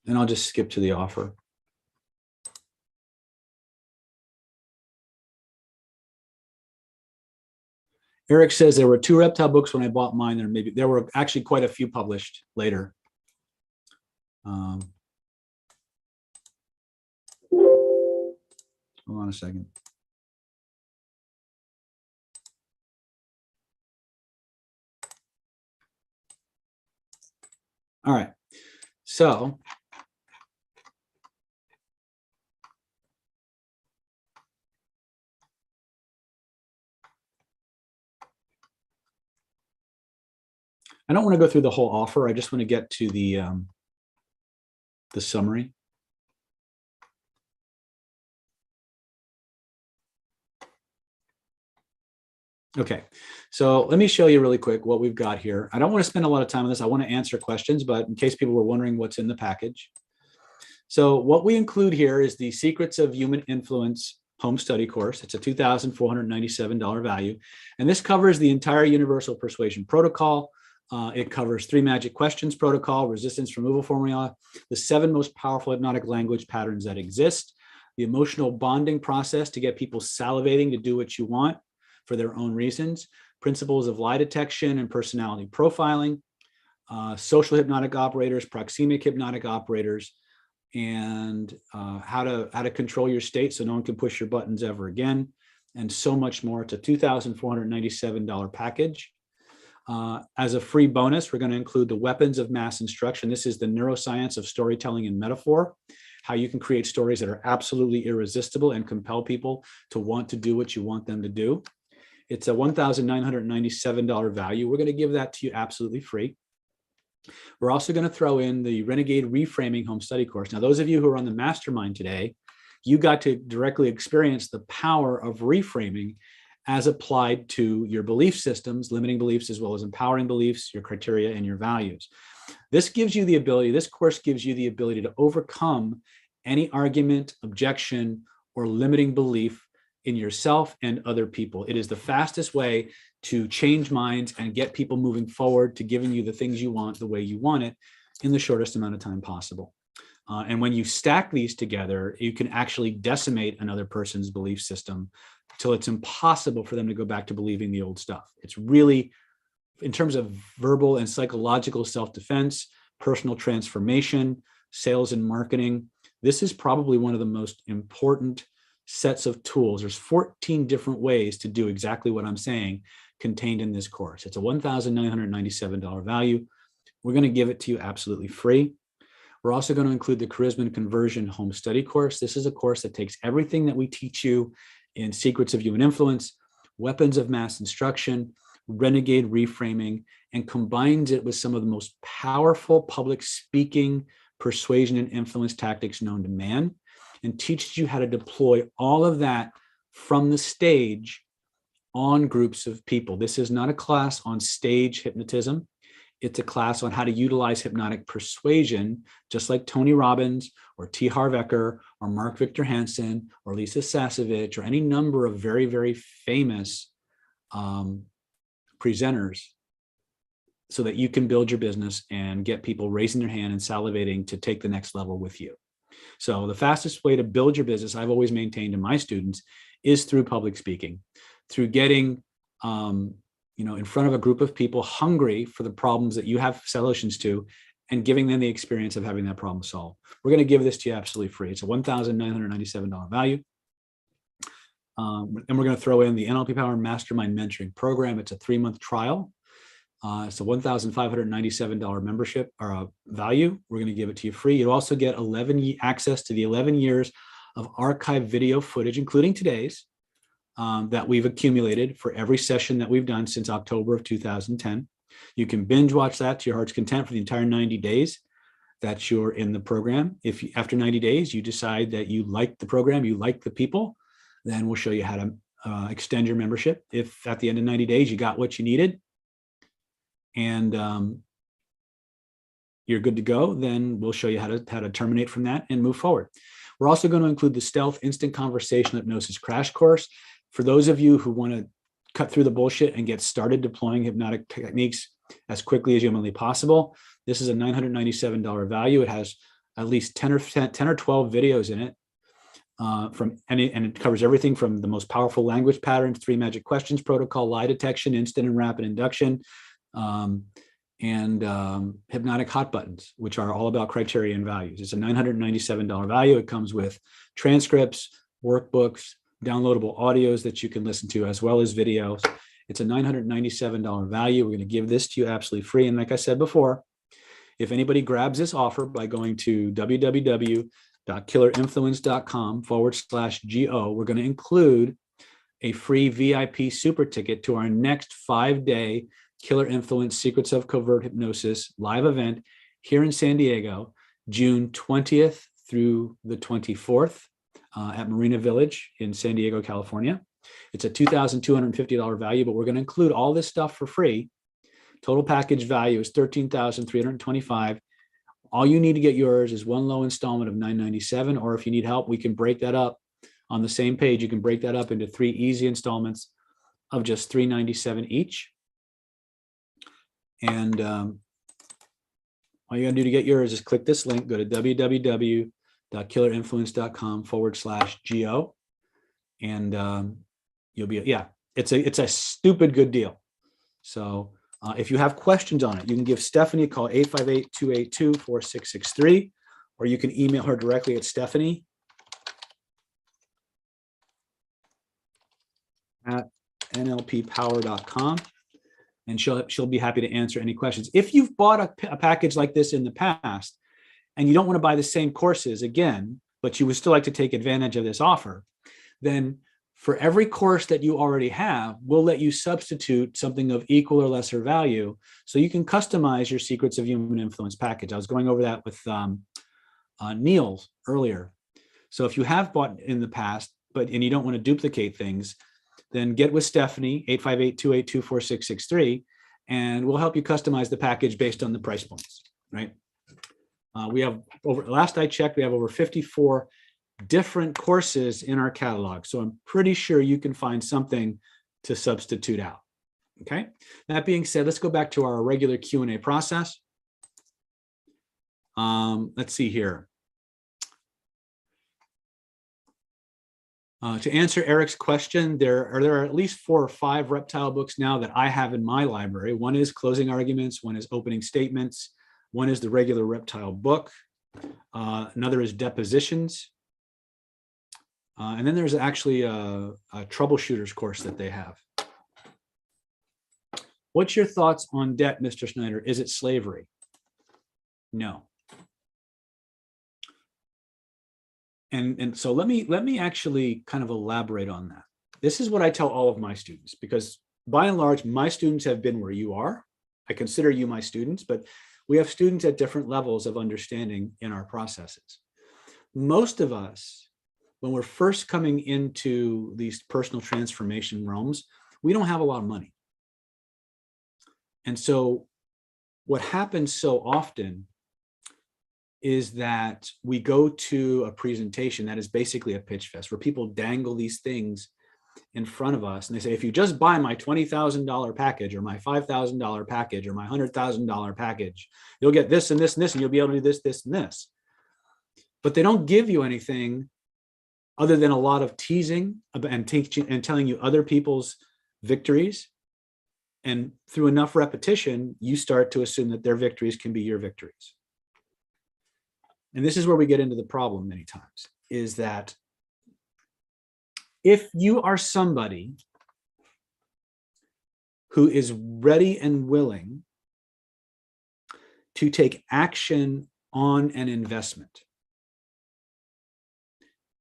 [SPEAKER 1] And I'll just skip to the offer. Eric says there were 2 reptile books when I bought mine. There were actually quite a few published later. Hold on a second. All right, so I don't want to go through the whole offer. I just want to get to the summary. Okay, so let me show you really quick what we've got here. I don't want to spend a lot of time on this. I want to answer questions, but in case people were wondering what's in the package. So what we include here is the Secrets of Human Influence home study course. It's a $2,497 value. And this covers the entire Universal Persuasion Protocol. It covers 3 magic questions protocol, resistance removal formula, the 7 most powerful hypnotic language patterns that exist, the emotional bonding process to get people salivating to do what you want for their own reasons, principles of lie detection and personality profiling, social hypnotic operators, proxemic hypnotic operators, and how to control your state so no one can push your buttons ever again, and so much more. It's a $2,497 package. As a free bonus, we're going to include the weapons of mass instruction. This is the neuroscience of storytelling and metaphor, how you can create stories that are absolutely irresistible and compel people to want to do what you want them to do. It's a $1,997 value. We're going to give that to you absolutely free. We're also going to throw in the Renegade Reframing Home Study course. Now, those of you who are on the mastermind today, you got to directly experience the power of reframing as applied to your belief systems, limiting beliefs, as well as empowering beliefs, your criteria, and your values. This gives you the ability, this course gives you the ability to overcome any argument, objection, or limiting belief in yourself and other people. It is the fastest way to change minds and get people moving forward to giving you the things you want the way you want it in the shortest amount of time possible. And when you stack these together, you can actually decimate another person's belief system till it's impossible for them to go back to believing the old stuff. It's really, in terms of verbal and psychological self-defense, personal transformation, sales and marketing, this is probably one of the most important sets of tools. There's 14 different ways to do exactly what I'm saying contained in this course. It's a $1,997 value. We're going to give it to you absolutely free. We're also going to include the Charisma and Conversion Home Study course. This is a course that takes everything that we teach you in Secrets of Human Influence, Weapons of Mass Instruction, Renegade Reframing, and combines it with some of the most powerful public speaking, persuasion, and influence tactics known to man, and teaches you how to deploy all of that from the stage on groups of people. This is not a class on stage hypnotism. It's a class on how to utilize hypnotic persuasion, just like Tony Robbins or T. Harv Eker or Mark Victor Hansen or Lisa Sasevich or any number of very, very famous presenters, so that you can build your business and get people raising their hand and salivating to take the next level with you. So the fastest way to build your business, I've always maintained to my students, is through public speaking, through getting in front of a group of people hungry for the problems that you have solutions to, and giving them the experience of having that problem solved. We're going to give this to you absolutely free. It's a $1,997 value. And we're going to throw in the NLP Power Mastermind Mentoring Program. It's a 3-month trial. It's a $1,597 membership or value. We're going to give it to you free. You'll also get access to the 11 years of archived video footage, including today's, that we've accumulated for every session that we've done since October of 2010. You can binge watch that to your heart's content for the entire 90 days that you're in the program. If after 90 days you decide that you like the program, you like the people, then we'll show you how to extend your membership. If at the end of 90 days you got what you needed and you're good to go, then we'll show you how to terminate from that and move forward. We're also going to include the Stealth Instant Conversational Hypnosis Crash Course. For those of you who want to cut through the bullshit and get started deploying hypnotic techniques as quickly as humanly possible, this is a $997 value. It has at least 10 or 12 videos in it. And it covers everything from the most powerful language patterns, 3 magic questions protocol, lie detection, instant and rapid induction, and hypnotic hot buttons, which are all about criteria and values. It's a $997 value. It comes with transcripts, workbooks, downloadable audios that you can listen to, as well as videos. It's a $997 value. We're going to give this to you absolutely free. And like I said before, if anybody grabs this offer by going to www.killerinfluence.com/GO, we're going to include a free VIP super ticket to our next 5-day Killer Influence Secrets of Covert Hypnosis live event here in San Diego, June 20th through the 24th at Marina Village in San Diego, California. It's a $2,250 value, but we're going to include all this stuff for free. Total package value is $13,325. All you need to get yours is one low installment of $997, or if you need help, we can break that up on the same page. You can break that up into 3 easy installments of just $397 each. And all you got to do to get yours is click this link, go to www.killerinfluence.com/GO, and you'll be, it's a stupid good deal. So if you have questions on it, you can give Stephanie a call, 858-282-4663, or you can email her directly at stephanie@nlppower.com. And she'll be happy to answer any questions. If you've bought a package like this in the past and you don't want to buy the same courses again, but you would still like to take advantage of this offer, then for every course that you already have, we'll let you substitute something of equal or lesser value so you can customize your Secrets of Human Influence package. I was going over that with Neil earlier. So if you have bought in the past, and you don't want to duplicate things, then get with Stephanie, 858-282-4663, and we'll help you customize the package based on the price points, right? We have last I checked, we have over 54 different courses in our catalog. So I'm pretty sure you can find something to substitute out. Okay. That being said, let's go back to our regular Q&A process. Let's see here. To answer Eric's question, there are at least 4 or 5 reptile books now that I have in my library. One is Closing Arguments, one is Opening Statements, one is the regular reptile book, another is Depositions, and then there's actually a troubleshooters course that they have. What's your thoughts on debt, Mr. Schneider? Is it slavery? No. And so let me actually kind of elaborate on that. This is what I tell all of my students, because by and large, my students have been where you are. I consider you my students, but we have students at different levels of understanding in our processes. Most of us, when we're first coming into these personal transformation realms, we don't have a lot of money. And so what happens so often is that we go to a presentation that is basically a pitch fest where people dangle these things in front of us and they say, if you just buy my $20,000 package or my $5,000 package or my $100,000 package, you'll get this and this and this, and you'll be able to do this, this, and this. But they don't give you anything other than a lot of teasing and teaching and telling you other people's victories. And through enough repetition, you start to assume that their victories can be your victories. And this is where we get into the problem many times, is that if you are somebody who is ready and willing to take action on an investment,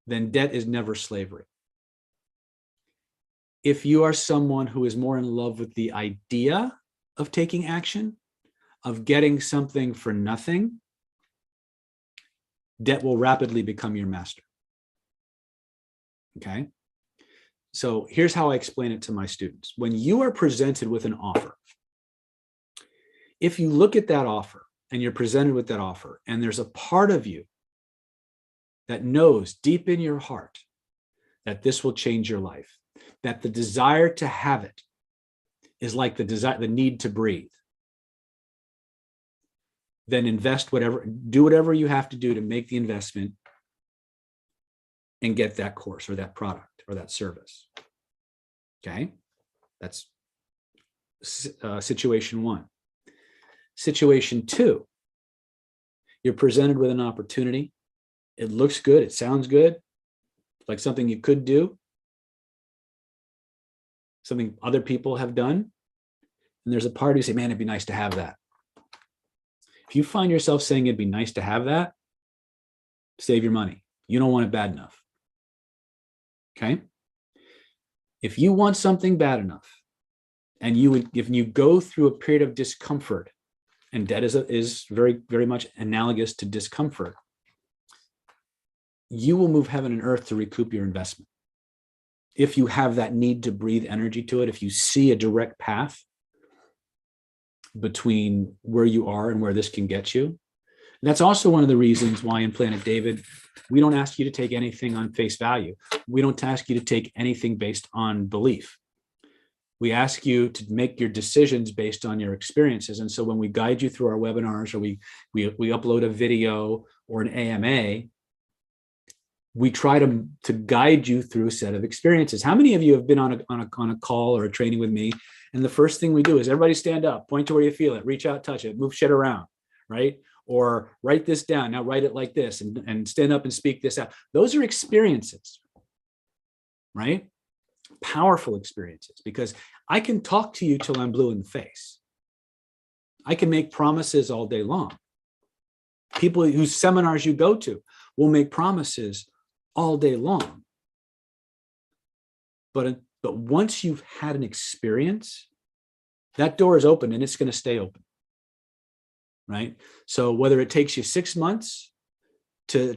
[SPEAKER 1] then debt is never slavery. If you are someone who is more in love with the idea of taking action, of getting something for nothing, debt will rapidly become your master. Okay. So here's how I explain it to my students. When you are presented with an offer, if you look at that offer and you're presented with that offer, and there's a part of you that knows deep in your heart that this will change your life, that the desire to have it is like the desire, the need to breathe, then invest do whatever you have to do to make the investment and get that course or that product or that service. Okay, that's situation 1. Situation 2, you're presented with an opportunity. It looks good. It sounds good, like something you could do, something other people have done. And there's a part who say, man, it'd be nice to have that. If you find yourself saying it'd be nice to have that, save your money. You don't want it bad enough. Okay. If you want something bad enough, and if you go through a period of discomfort, and debt is very, very much analogous to discomfort, you will move heaven and earth to recoup your investment. If you have that need to breathe energy to it, if you see a direct path between where you are and where this can get you. And that's also one of the reasons why in Planet David, we don't ask you to take anything on face value. We don't ask you to take anything based on belief. We ask you to make your decisions based on your experiences. And so when we guide you through our webinars, or we upload a video or an AMA, we try to guide you through a set of experiences. How many of you have been on a call or a training with me, and the first thing we do is everybody stand up, point to where you feel it, reach out, touch it, move shit around, right? Or write this down, now write it like this, and stand up and speak this out. Those are experiences, right? Powerful experiences, because I can talk to you till I'm blue in the face. I can make promises all day long. People whose seminars you go to will make promises all day long. But once you've had an experience, that door is open and it's going to stay open, right? So whether it takes you 6 months to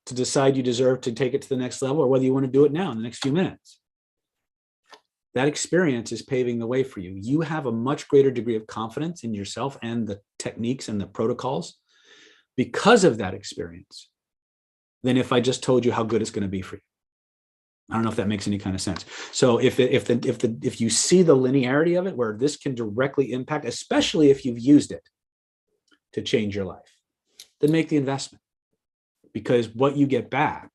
[SPEAKER 1] decide you deserve to take it to the next level, or whether you want to do it now in the next few minutes, that experience is paving the way for you. You have a much greater degree of confidence in yourself and the techniques and the protocols because of that experience than if I just told you how good it's going to be for you. I don't know if that makes any kind of sense. So if you see the linearity of it, where this can directly impact, especially if you've used it to change your life, then make the investment, because what you get back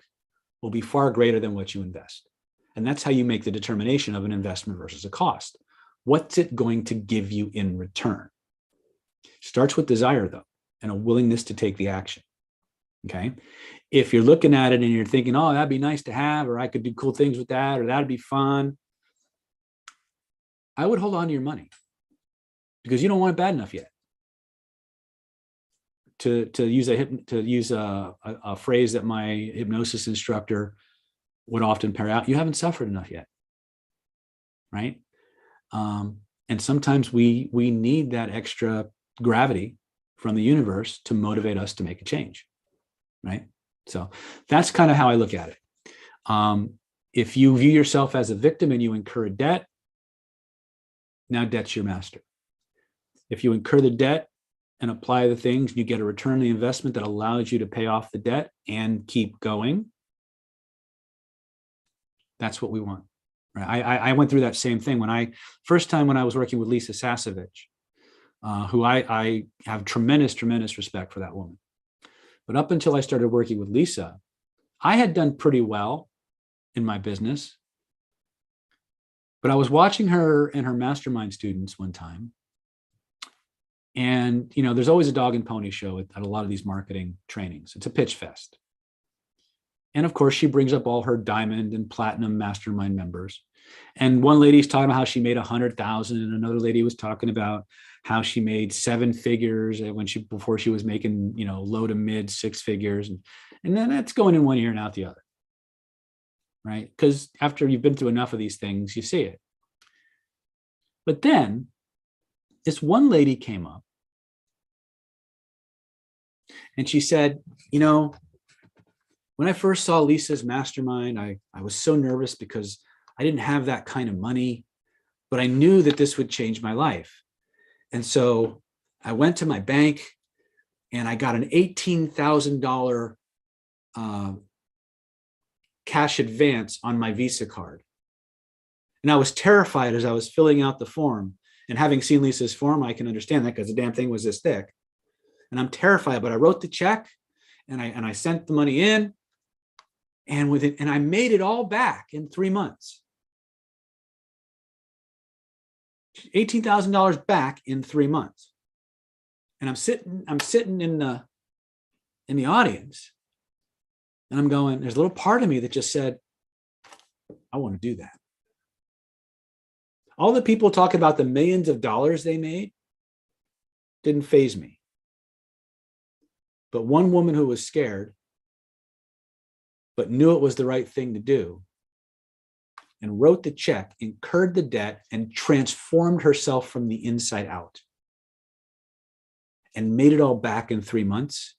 [SPEAKER 1] will be far greater than what you invest. And that's how you make the determination of an investment versus a cost. What's it going to give you in return? Starts with desire, though, and a willingness to take the action. Okay. If you're looking at it and you're thinking, oh, that'd be nice to have, or I could do cool things with that, or that'd be fun, I would hold on to your money, because you don't want it bad enough yet. To use a phrase that my hypnosis instructor would often pair out, you haven't suffered enough yet, right? And sometimes we need that extra gravity from the universe to motivate us to make a change, right? So that's kind of how I look at it. If you view yourself as a victim and you incur a debt, now debt's your master. If you incur the debt and apply the things, you get a return on the investment that allows you to pay off the debt and keep going. That's what we want. Right? I went through that same thing when I was working with Lisa Sasevich, who I have tremendous respect for that woman. But up until I started working with Lisa, I had done pretty well in my business. But I was watching her and her mastermind students one time. And, there's always a dog and pony show at a lot of these marketing trainings. It's a pitch fest. And of course, she brings up all her diamond and platinum mastermind members. And one lady's talking about how she made 100,000, and another lady was talking about how she made 7 figures before she was making, low to mid 6 figures. And then that's going in one ear and out the other, right? Because after you've been through enough of these things, you see it. But then this one lady came up and she said, when I first saw Lisa's mastermind, I was so nervous because I didn't have that kind of money, but I knew that this would change my life. And so I went to my bank and I got an $18,000 cash advance on my Visa card. And I was terrified as I was filling out the form. And having seen Lisa's form, I can understand that, because the damn thing was this thick. And I'm terrified, but I wrote the check and I sent the money in, and I made it all back in 3 months. $18,000 back in 3 months. And I'm sitting in the audience, and I'm going, there's a little part of me that just said, I want to do that. All the people talking about the millions of dollars they made didn't faze me. But one woman who was scared, but knew it was the right thing to do, and wrote the check, incurred the debt, and transformed herself from the inside out, and made it all back in 3 months.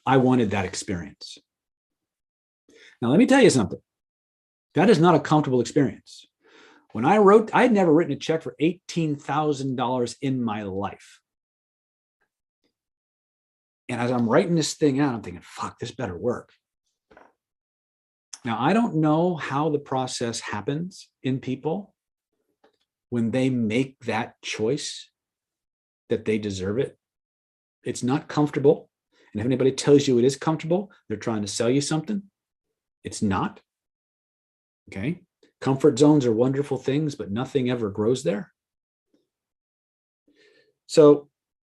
[SPEAKER 1] I wanted that experience. Now, let me tell you something. That is not a comfortable experience. When I had never written a check for $18,000 in my life. And as I'm writing this thing out, I'm thinking, fuck, this better work. Now, I don't know how the process happens in people when they make that choice that they deserve it. It's not comfortable. And if anybody tells you it is comfortable, they're trying to sell you something. It's not. Okay. Comfort zones are wonderful things, but nothing ever grows there. So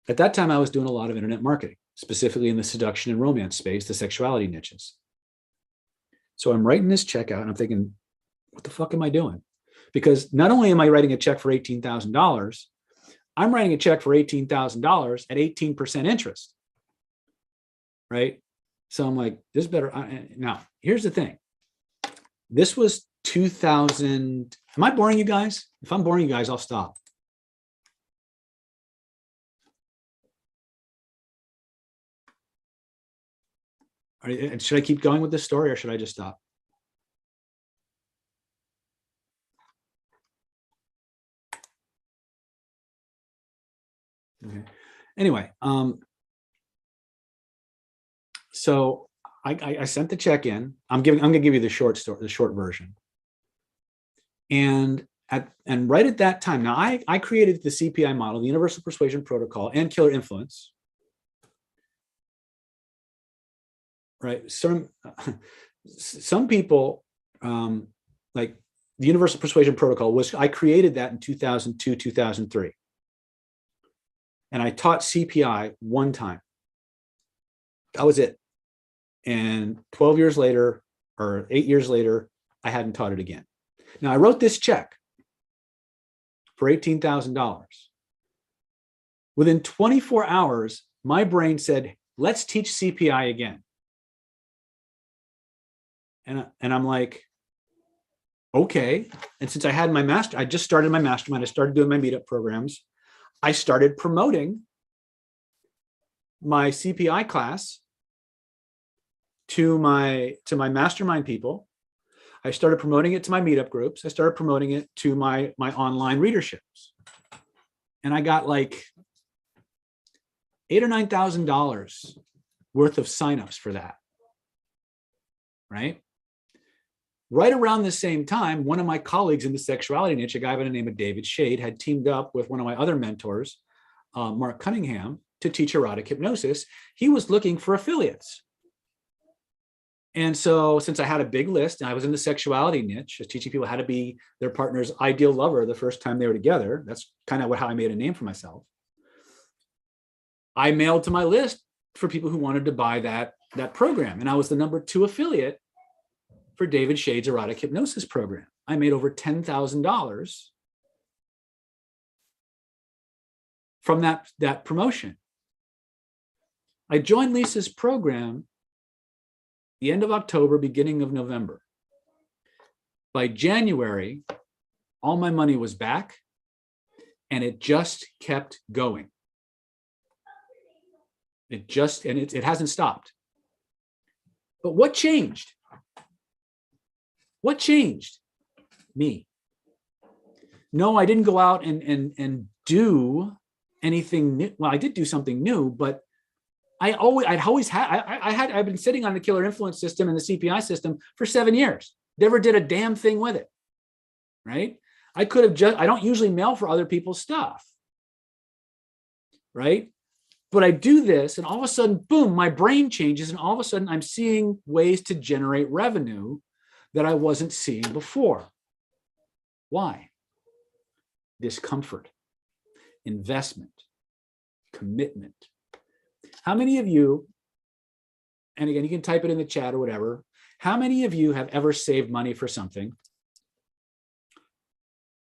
[SPEAKER 1] at that time, I was doing a lot of internet marketing, specifically in the seduction and romance space, the sexuality niches. So I'm writing this check out and I'm thinking, what the fuck am I doing? Because not only am I writing a check for $18,000, I'm writing a check for $18,000 at 18% interest, right? So I'm like, this better. Now, here's the thing. This was 2000. Am I boring you guys? If I'm boring you guys, I'll stop. Should I keep going with this story or should I just stop? Okay. Anyway, So I sent the check in. I'm going to give you the short story, the short version. And right at that time, now I created the CPI model, the Universal Persuasion Protocol, and Killer Influence. Right. Some people, like the Universal Persuasion Protocol I created that in 2002, 2003. And I taught CPI one time. That was it. And 12 years later, or 8 years later, I hadn't taught it again. Now I wrote this check for $18,000. Within 24 hours, my brain said, let's teach CPI again. And I'm like, okay. And since I had I just started my mastermind, I started doing my meetup programs. I started promoting my CPI class to my mastermind people. I started promoting it to my meetup groups. I started promoting it to my online readerships. And I got like $8,000 or $9,000 worth of signups for that. Right? Right around the same time, one of my colleagues in the sexuality niche, a guy by the name of David Shade, had teamed up with one of my other mentors, Mark Cunningham, to teach erotic hypnosis. He was looking for affiliates. And so since I had a big list and I was in the sexuality niche, teaching people how to be their partner's ideal lover the first time they were together, that's kind of how I made a name for myself. I mailed to my list for people who wanted to buy that program. And I was the #2 affiliate for David Shade's erotic hypnosis program. I made over $10,000 from that promotion. I joined Lisa's program the end of October, beginning of November. By January, all my money was back, and it just kept going. It hasn't stopped. But what changed? What changed? Me. No, I didn't go out and do anything new. Well, I did do something new, but I've been sitting on the Killer Influence system and the CPI system for 7 years. Never did a damn thing with it. Right? I don't usually mail for other people's stuff. Right? But I do this, and all of a sudden, boom, my brain changes, and all of a sudden I'm seeing ways to generate revenue that I wasn't seeing before. Why? Discomfort, investment, commitment. How many of you, and again, you can type it in the chat or whatever, how many of you have ever saved money for something,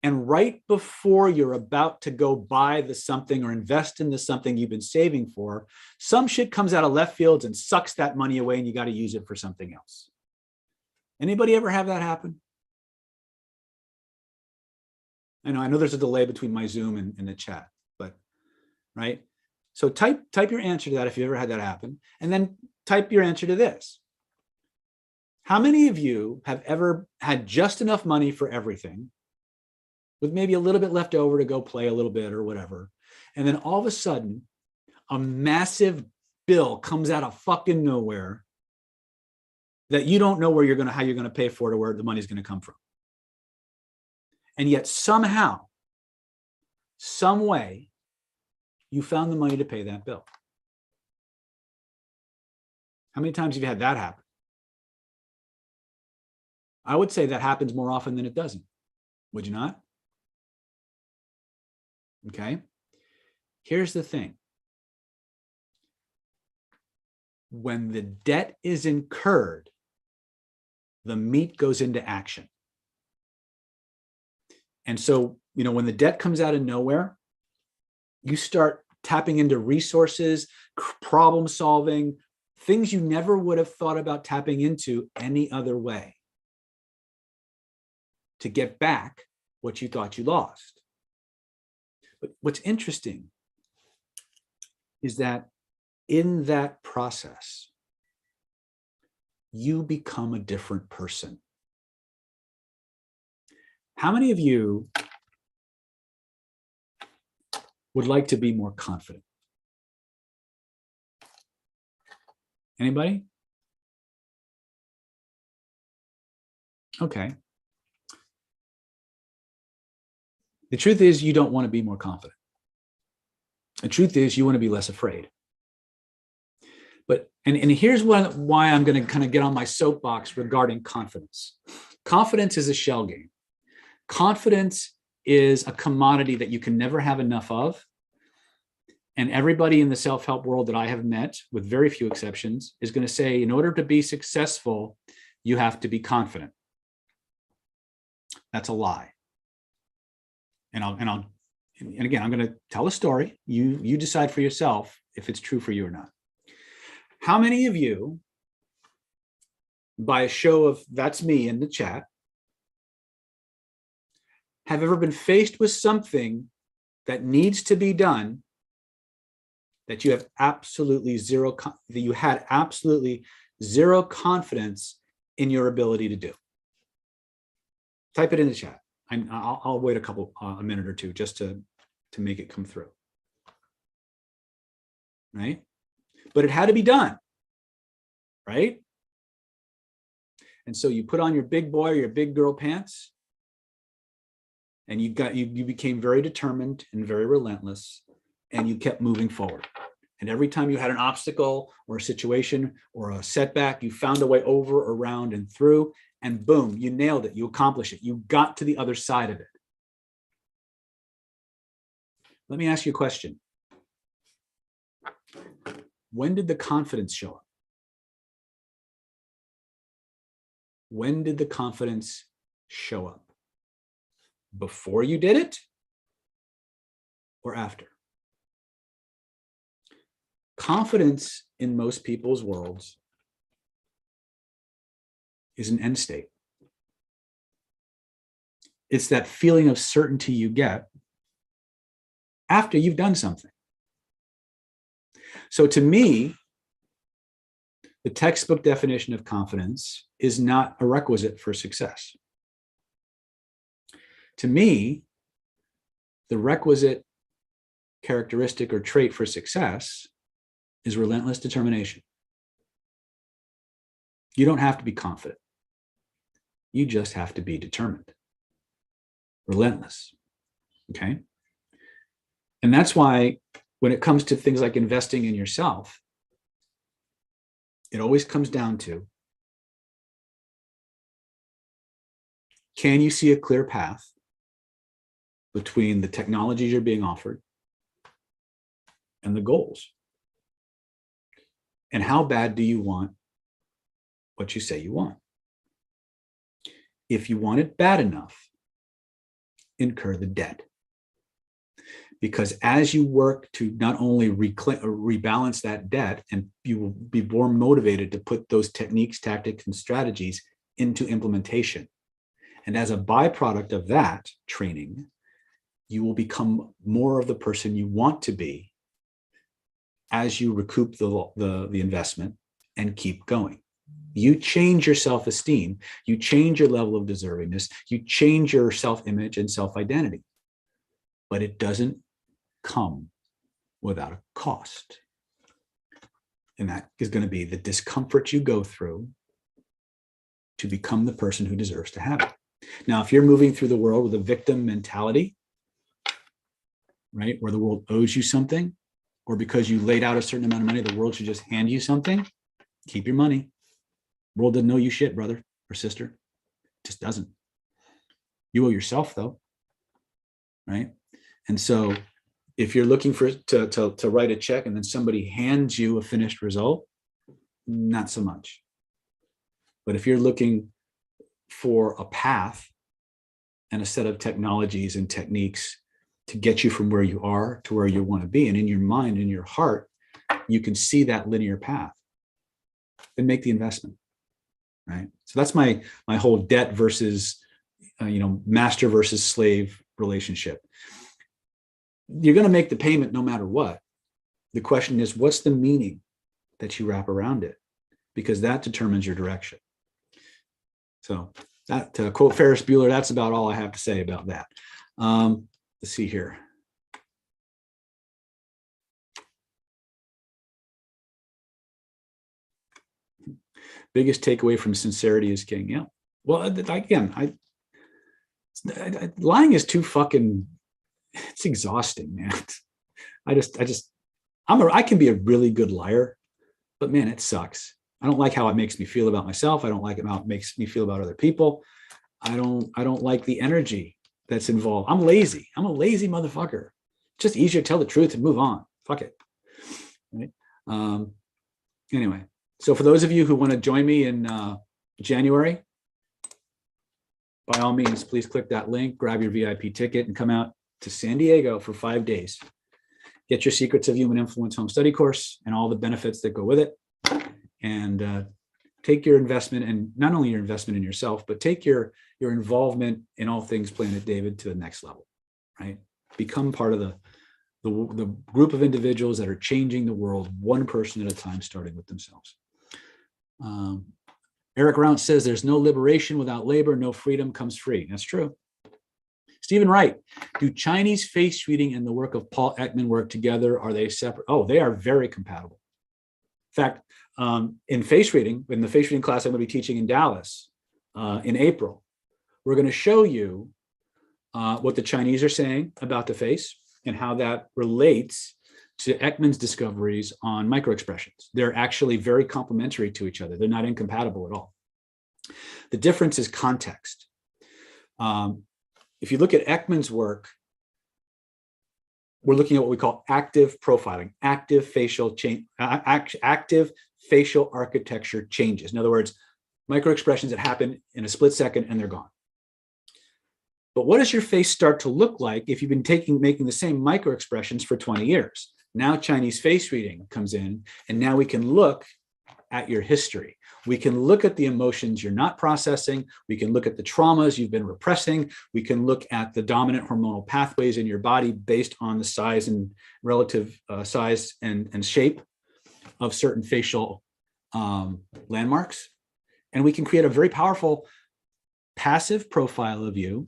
[SPEAKER 1] and right before you're about to go buy the something or invest in the something you've been saving for, some shit comes out of left field and sucks that money away, and you got to use it for something else? Anybody ever have that happen? I know there's a delay between my Zoom and the chat, but right. So type your answer to that if you ever had that happen, and then type your answer to this. How many of you have ever had just enough money for everything, with maybe a little bit left over to go play a little bit or whatever, and then all of a sudden, a massive bill comes out of fucking nowhere that you don't know how you're gonna pay for it or where the money's gonna come from, and yet somehow, some way, you found the money to pay that bill? How many times have you had that happen? I would say that happens more often than it doesn't. Would you not? Okay. Here's the thing. When the debt is incurred, the meat goes into action. And so, when the debt comes out of nowhere, you start tapping into resources, problem solving, things you never would have thought about tapping into any other way to get back what you thought you lost. But what's interesting is that in that process, you become a different person. How many of you would like to be more confident? Anybody? Okay. The truth is you don't want to be more confident. The truth is you want to be less afraid. But, and here's why I'm going to kind of get on my soapbox regarding confidence. Confidence is a shell game. Confidence is a commodity that you can never have enough of. And everybody in the self-help world that I have met, with very few exceptions, is going to say, in order to be successful, you have to be confident. That's a lie. And again, I'm going to tell a story. You decide for yourself if it's true for you or not. How many of you, by a show of that's me in the chat, have ever been faced with something that needs to be done that you have absolutely zero confidence in your ability to do? Type it in the chat. I'll wait a minute or two just to make it come through. Right? But it had to be done. Right? And so you put on your big boy or your big girl pants, and you became very determined and very relentless, and you kept moving forward. And every time you had an obstacle or a situation or a setback, you found a way over, around, and through, and boom, you nailed it. You accomplished it. You got to the other side of it. Let me ask you a question. When did the confidence show up? When did the confidence show up? Before you did it or after? Confidence in most people's worlds is an end state. It's that feeling of certainty you get after you've done something. So to me, the textbook definition of confidence is not a requisite for success. To me, the requisite characteristic or trait for success is relentless determination. You don't have to be confident. You just have to be determined. Relentless. Okay? And that's why when it comes to things like investing in yourself, it always comes down to, can you see a clear path between the technologies you're being offered and the goals? And how bad do you want what you say you want? If you want it bad enough, incur the debt. Because as you work to not only rebalance that debt, and you will be more motivated to put those techniques, tactics, and strategies into implementation. And as a byproduct of that training, you will become more of the person you want to be as you recoup the investment and keep going. You change your self-esteem, you change your level of deservingness, you change your self-image and self-identity. But it doesn't come without a cost. And that is going to be the discomfort you go through to become the person who deserves to have it. Now, if you're moving through the world with a victim mentality, right, where the world owes you something, or because you laid out a certain amount of money, the world should just hand you something, keep your money. The world doesn't owe you shit, brother or sister. It just doesn't. You owe yourself, though, right? And so if you're looking for to write a check and then somebody hands you a finished result, not so much. But if you're looking for a path and a set of technologies and techniques to get you from where you are to where you want to be, and in your mind, in your heart, you can see that linear path, then make the investment, right? So that's my whole debt versus, master versus slave relationship. You're going to make the payment no matter what. The question is, what's the meaning that you wrap around it? Because that determines your direction. So that, to quote Ferris Bueller, that's about all I have to say about that. Let's see here. Biggest takeaway from sincerity is king. Yeah. Well, again, lying is too fucking, it's exhausting, man. I can be a really good liar, but man, it sucks. I don't like how it makes me feel about myself. I don't like how it makes me feel about other people. I don't like the energy that's involved. I'm lazy. I'm a lazy motherfucker. It's just easier to tell the truth and move on. Fuck it. Right? Anyway, so for those of you who want to join me in January, by all means, please click that link, grab your VIP ticket, and come out to San Diego for 5 days. Get your Secrets of Human Influence home study course and all the benefits that go with it. And take your investment, and not only your investment in yourself, but take your involvement in all things Planet David to the next level, right? Become part of the group of individuals that are changing the world one person at a time, starting with themselves. Eric Rounce says there's no liberation without labor, no freedom comes free. That's true. Stephen Wright, do Chinese face reading and the work of Paul Ekman work together? Are they separate? Oh, they are very compatible. In fact, in face reading, in the face reading class I'm going to be teaching in Dallas in April, we're going to show you what the Chinese are saying about the face and how that relates to Ekman's discoveries on microexpressions. They're actually very complementary to each other. They're not incompatible at all. The difference is context. If you look at Ekman's work, we're looking at what we call active profiling, active facial architecture changes. In other words, microexpressions that happen in a split second and they're gone. But what does your face start to look like if you've been making the same microexpressions for 20 years? Now Chinese face reading comes in, and now we can look at your history. We can look at the emotions you're not processing. We can look at the traumas you've been repressing. We can look at the dominant hormonal pathways in your body based on the size and relative size and shape of certain facial landmarks. And we can create a very powerful passive profile of you.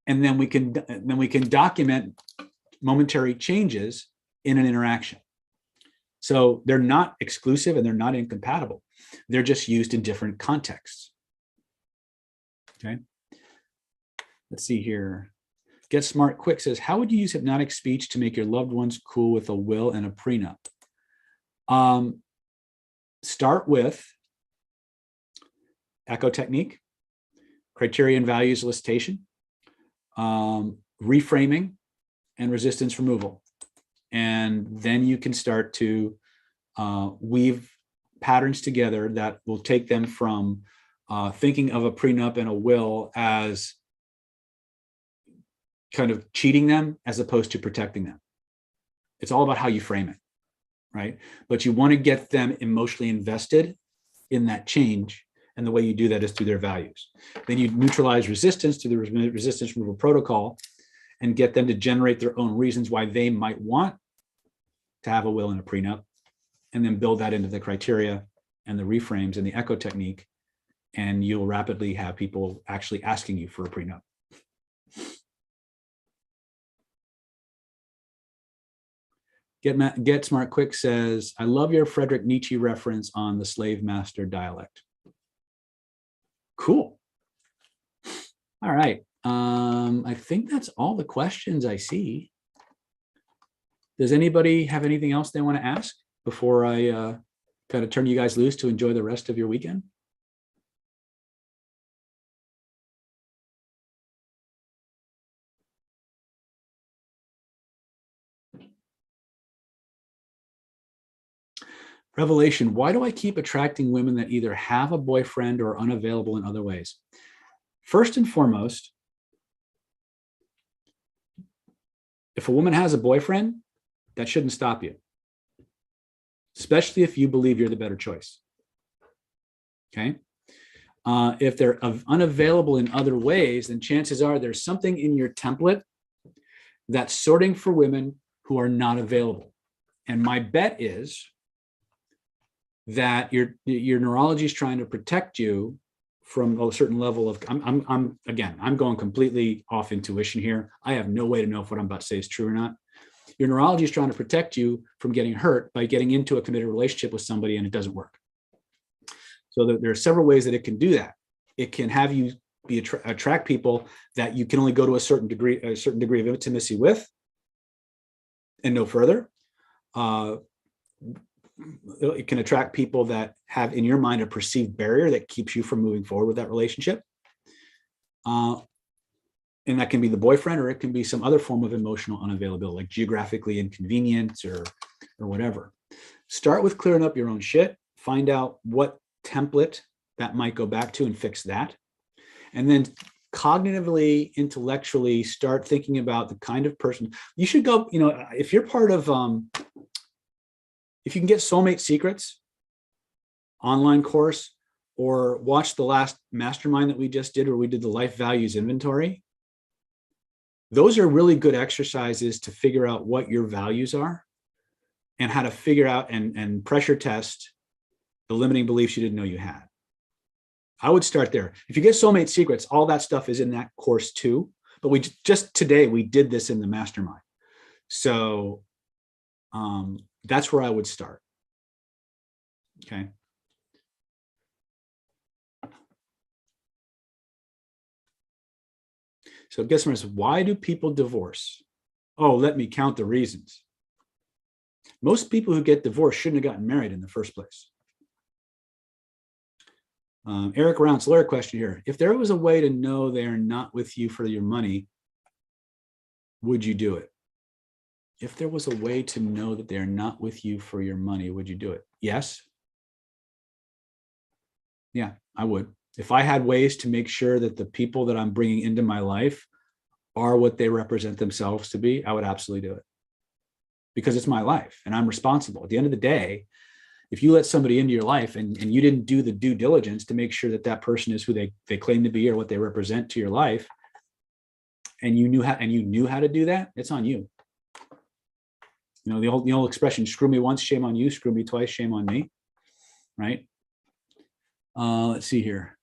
[SPEAKER 1] And then we can document momentary changes in an interaction. So they're not exclusive and they're not incompatible. They're just used in different contexts. Okay. Let's see here. Get Smart Quick says, how would you use hypnotic speech to make your loved ones cool with a will and a prenup? Start with echo technique, criteria and values elicitation, reframing, and resistance removal. And then you can start to weave patterns together that will take them from thinking of a prenup and a will as kind of cheating them as opposed to protecting them. It's all about how you frame it, right? But you want to get them emotionally invested in that change. And the way you do that is through their values. Then you neutralize resistance through the resistance removal protocol and get them to generate their own reasons why they might want to have a will and a prenup, and then build that into the criteria and the reframes and the echo technique. And you'll rapidly have people actually asking you for a prenup. Get Smart Quick says, I love your Friedrich Nietzsche reference on the slave master dialect. Cool. All right. I think that's all the questions I see. Does anybody have anything else they want to ask before I kind of turn you guys loose to enjoy the rest of your weekend? Revelation, why do I keep attracting women that either have a boyfriend or are unavailable in other ways? First and foremost, if a woman has a boyfriend, that shouldn't stop you, especially if you believe you're the better choice. Okay. If they're unavailable in other ways, then chances are there's something in your template that's sorting for women who are not available. And my bet is that your neurology is trying to protect you from a certain level of, I'm going completely off intuition here. I have no way to know if what I'm about to say is true or not. Your neurology is trying to protect you from getting hurt by getting into a committed relationship with somebody and it doesn't work. So there are several ways that it can do that. It can have you attract people that you can only go to a certain degree of intimacy with, and no further. It can attract people that have in your mind a perceived barrier that keeps you from moving forward with that relationship. And that can be the boyfriend, or it can be some other form of emotional unavailability, like geographically inconvenience or whatever. Start with clearing up your own shit. Find out what template that might go back to and fix that. And then cognitively, intellectually start thinking about the kind of person you should go, if you're part of, if you can get Soulmate Secrets online course, or watch the last mastermind that we just did, where we did the life values inventory. Those are really good exercises to figure out what your values are and how to figure out and pressure test the limiting beliefs you didn't know you had. I would start there. If you get Soulmate Secrets, all that stuff is in that course too. But we just today, we did this in the mastermind. So that's where I would start. Okay. So guess what? Why do people divorce? Oh, let me count the reasons. Most people who get divorced shouldn't have gotten married in the first place. Eric Rounceler question here. If there was a way to know they're not with you for your money, would you do it? If there was a way to know that they're not with you for your money, would you do it? Yes. Yeah, I would. If I had ways to make sure that the people that I'm bringing into my life are what they represent themselves to be, I would absolutely do it. Because it's my life and I'm responsible. At the end of the day, if you let somebody into your life and you didn't do the due diligence to make sure that that person is who they claim to be or what they represent to your life, and you knew how to do that, it's on you. The old expression, screw me once, shame on you, screw me twice, shame on me, right? Let's see here.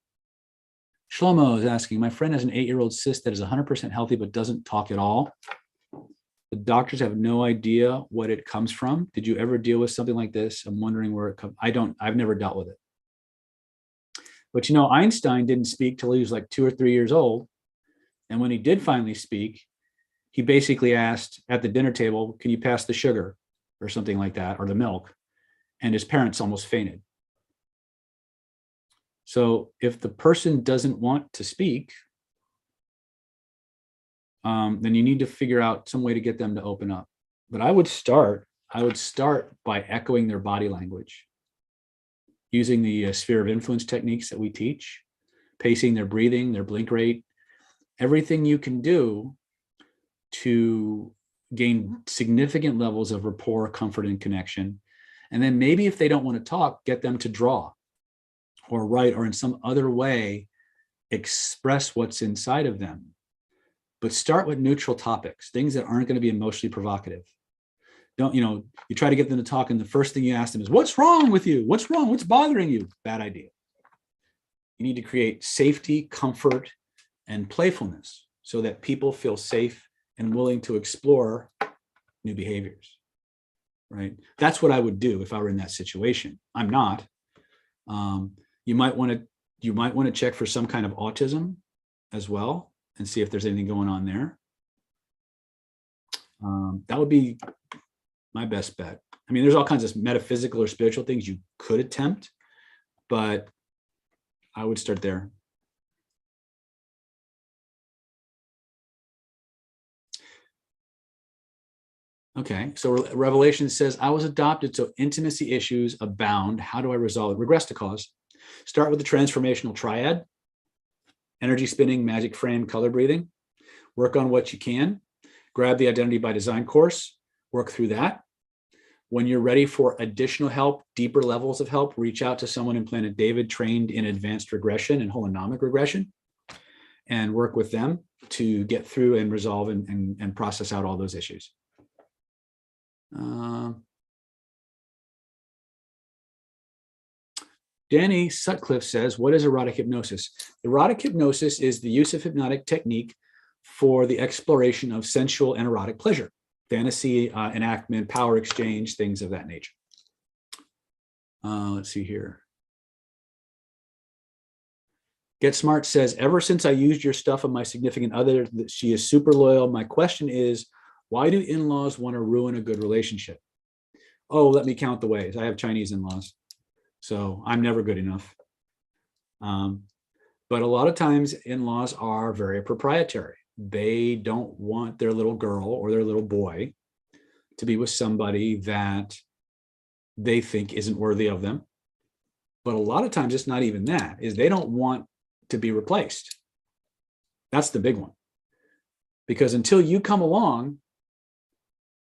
[SPEAKER 1] Shlomo is asking, my friend has an 8-year-old cyst that is 100% healthy but doesn't talk at all. The doctors have no idea what it comes from. Did you ever deal with something like this? I'm wondering where it comes. I've never dealt with it. But Einstein didn't speak till he was like 2 or 3 years old. And when he did finally speak, he basically asked at the dinner table, can you pass the sugar or something like that, or the milk? And his parents almost fainted. So if the person doesn't want to speak, then you need to figure out some way to get them to open up. But I would start by echoing their body language, using the sphere of influence techniques that we teach, pacing their breathing, their blink rate, everything you can do to gain significant levels of rapport, comfort, and connection. And then maybe if they don't want to talk, get them to draw or write or in some other way express what's inside of them. But start with neutral topics, things that aren't going to be emotionally provocative. You try to get them to talk and the first thing you ask them is, what's wrong with you? What's wrong? What's bothering you? Bad idea. You need to create safety, comfort, and playfulness so that people feel safe and willing to explore new behaviors, right? That's what I would do if I were in that situation. I'm not. You might want to check for some kind of autism as well and see if there's anything going on there. That would be my best bet. I mean, there's all kinds of metaphysical or spiritual things you could attempt, but I would start there. Okay, so Revelation says, I was adopted, so intimacy issues abound. How do I resolve it? Regress to cause. Start with the transformational triad, energy spinning, magic frame, color breathing. Work on what you can. Grab the Identity by Design course. Work through that. When you're ready for additional help, deeper levels of help, reach out to someone in Planet David trained in advanced regression and holonomic regression and work with them to get through and resolve and process out all those issues. Danny Sutcliffe says, what is erotic hypnosis? Erotic hypnosis is the use of hypnotic technique for the exploration of sensual and erotic pleasure, fantasy, enactment, power exchange, things of that nature. Let's see here. Get Smart says, ever since I used your stuff on my significant other, she is super loyal. My question is, why do in-laws want to ruin a good relationship? Oh, let me count the ways. I have Chinese in-laws, so I'm never good enough. But a lot of times in-laws are very proprietary. They don't want their little girl or their little boy to be with somebody that they think isn't worthy of them. But a lot of times it's not even that, is they don't want to be replaced. That's the big one. Because until you come along,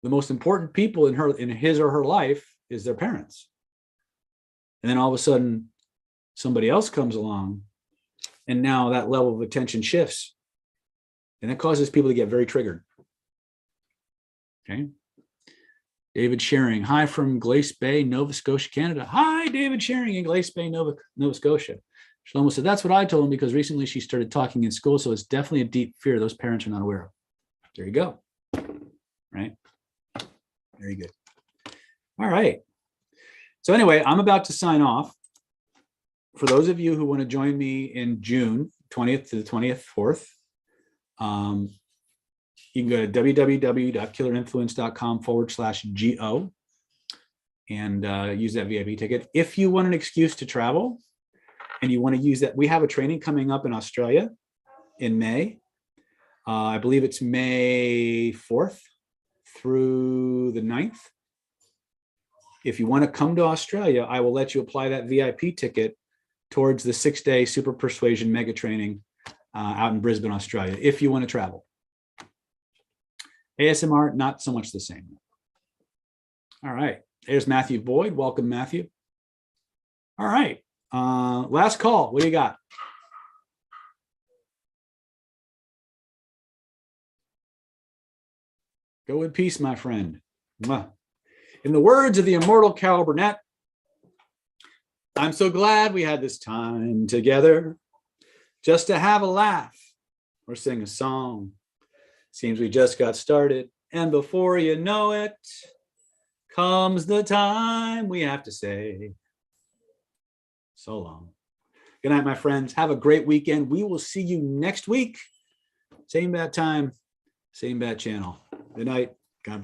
[SPEAKER 1] the most important people in his or her life is their parents. And then all of a sudden, somebody else comes along, and now that level of attention shifts. And that causes people to get very triggered. Okay. David Sharing, hi from Glace Bay, Nova Scotia, Canada. Hi, David Sharing in Glace Bay, Nova Scotia. Shlomo said, that's what I told him because recently she started talking in school. So it's definitely a deep fear those parents are not aware of. There you go. Right. Very good. All right. So anyway, I'm about to sign off. For those of you who want to join me in June 20th to the 24th, you can go to www.killerinfluence.com/GO and use that VIP ticket. If you want an excuse to travel and you want to use that, we have a training coming up in Australia in May. I believe it's May 4th through the 9th. If you want to come to Australia, I will let you apply that VIP ticket towards the 6-day Super Persuasion Mega Training out in Brisbane, Australia, if you want to travel. ASMR, not so much the same. All right, there's Matthew Boyd. Welcome, Matthew. All right, last call. What do you got? Go in peace, my friend. In the words of the immortal Carol Burnett, I'm so glad we had this time together just to have a laugh or sing a song. Seems we just got started, and before you know it, comes the time we have to say so long. Good night, my friends. Have a great weekend. We will see you next week. Same bad time, same bad channel. Good night.